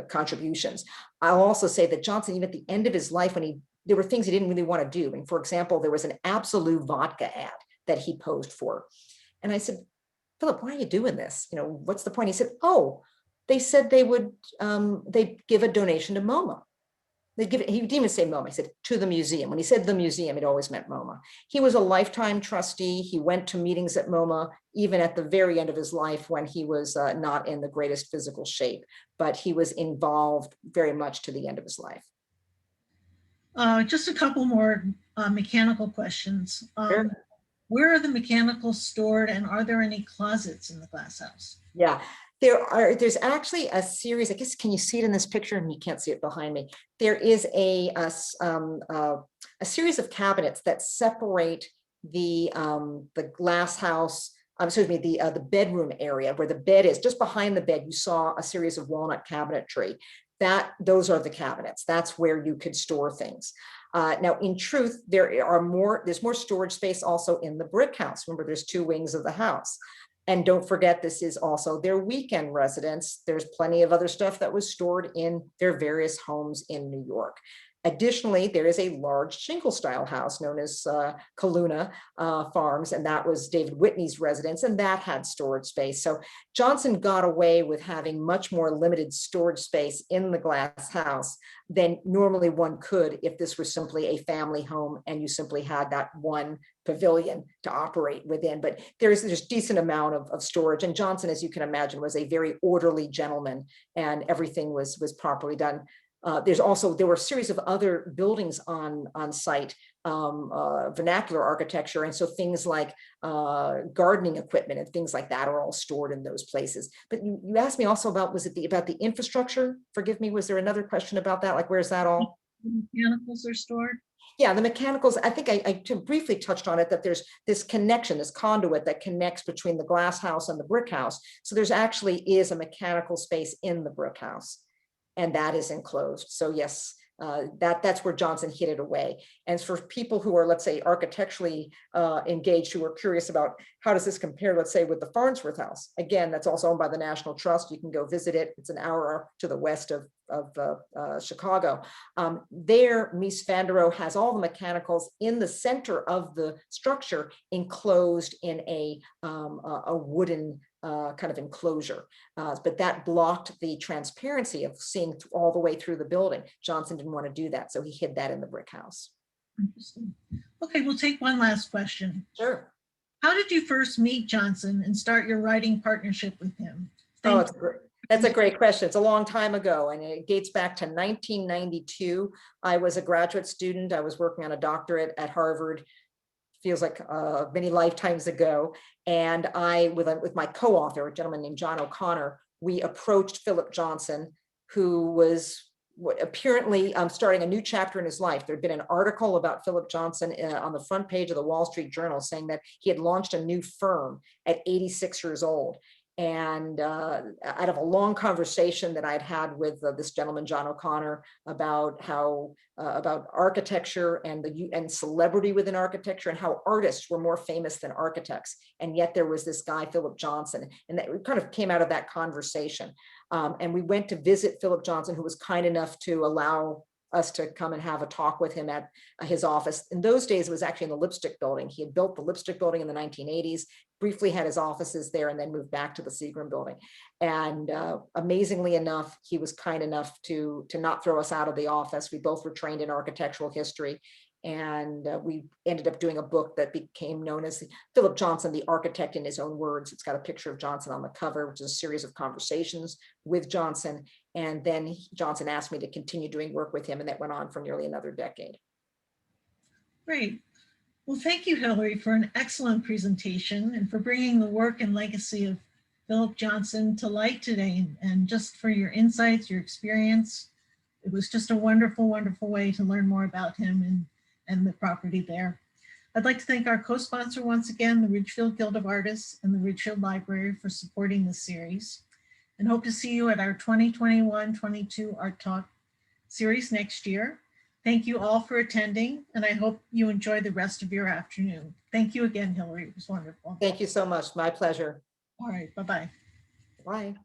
contributions. I'll also say that Johnson, even at the end of his life, there were things he didn't really want to do. And for example, there was an Absolute vodka ad that he posed for. And I said, Philip, why are you doing this? What's the point? He said, oh, they said they'd give a donation to MoMA. He didn't even say MoMA, he said to the museum. When he said the museum, it always meant MoMA. He was a lifetime trustee. He went to meetings at MoMA, even at the very end of his life when he was not in the greatest physical shape, but he was involved very much to the end of his life. Just a couple more mechanical questions. Sure. Where are the mechanicals stored, and are there any closets in the glass house? Yeah, there's actually a series, I guess, can you see it in this picture? And you can't see it behind me. There is a series of cabinets that separate the glass house, the bedroom area where the bed is. Just behind the bed, you saw a series of walnut cabinetry. Those are the cabinets. That's where you could store things. Now, in truth, there's more storage space also in the brick house. Remember, there's 2 wings of the house. And don't forget, this is also their weekend residence. There's plenty of other stuff that was stored in their various homes in New York. Additionally, there is a large shingle style house known as Kaluna Farms, and that was David Whitney's residence, and that had storage space. So Johnson got away with having much more limited storage space in the glass house than normally one could if this were simply a family home and you simply had that one pavilion to operate within. But there's decent amount of storage, and Johnson, as you can imagine, was a very orderly gentleman, and everything was properly done. There were a series of other buildings on site, vernacular architecture, and so things like gardening equipment and things like that are all stored in those places. But you asked me also about about the infrastructure? Forgive me, was there another question about that? Like, where's that all? The mechanicals are stored? Yeah, the mechanicals, I think I briefly touched on it, that there's this connection, this conduit that connects between the glass house and the brick house. So there's actually is a mechanical space in the brick house, and that is enclosed. So yes, that's where Johnson hid it away. And for people who are, let's say, architecturally engaged, who are curious about how does this compare, let's say, with the Farnsworth House, again, that's also owned by the National Trust. You can go visit it. It's an hour to the west of Chicago. There, Mies van der Rohe has all the mechanicals in the center of the structure, enclosed in a wooden kind of enclosure, but that blocked the transparency of seeing all the way through the building. Johnson didn't want to do that, so he hid that in the brick house. Interesting. Okay, we'll take one last question. Sure. How did you first meet Johnson and start your writing partnership with him? Oh, it's great. That's a great question. It's a long time ago, and it dates back to 1992. I was a graduate student. I was working on a doctorate at Harvard. Feels like many lifetimes ago. And I, with my co-author, a gentleman named John O'Connor, we approached Philip Johnson, who was apparently starting a new chapter in his life. There'd been an article about Philip Johnson on the front page of the Wall Street Journal saying that he had launched a new firm at 86 years old. And out of a long conversation that I'd had with this gentleman, John O'Connor, about how about architecture and celebrity within architecture, and how artists were more famous than architects, and yet there was this guy Philip Johnson, and that kind of came out of that conversation. And we went to visit Philip Johnson, who was kind enough to allow us to come and have a talk with him at his office. In those days, it was actually in the Lipstick Building. He had built the Lipstick Building in the 1980s, briefly had his offices there, and then moved back to the Seagram Building. And amazingly enough, he was kind enough to not throw us out of the office. We both were trained in architectural history. And we ended up doing a book that became known as Philip Johnson, the Architect in His Own Words. It's got a picture of Johnson on the cover, which is a series of conversations with Johnson. And then Johnson asked me to continue doing work with him, and that went on for nearly another decade. Great. Well, thank you, Hillary, for an excellent presentation and for bringing the work and legacy of Philip Johnson to light today, and just for your insights, your experience. It was just a wonderful, wonderful way to learn more about him and the property there. I'd like to thank our co-sponsor once again, the Ridgefield Guild of Artists and the Ridgefield Library, for supporting this series, and hope to see you at our 2021-22 Art Talk series next year. Thank you all for attending, and I hope you enjoy the rest of your afternoon. Thank you again, Hillary. It was wonderful. Thank you so much. My pleasure. All right, bye-bye. Bye.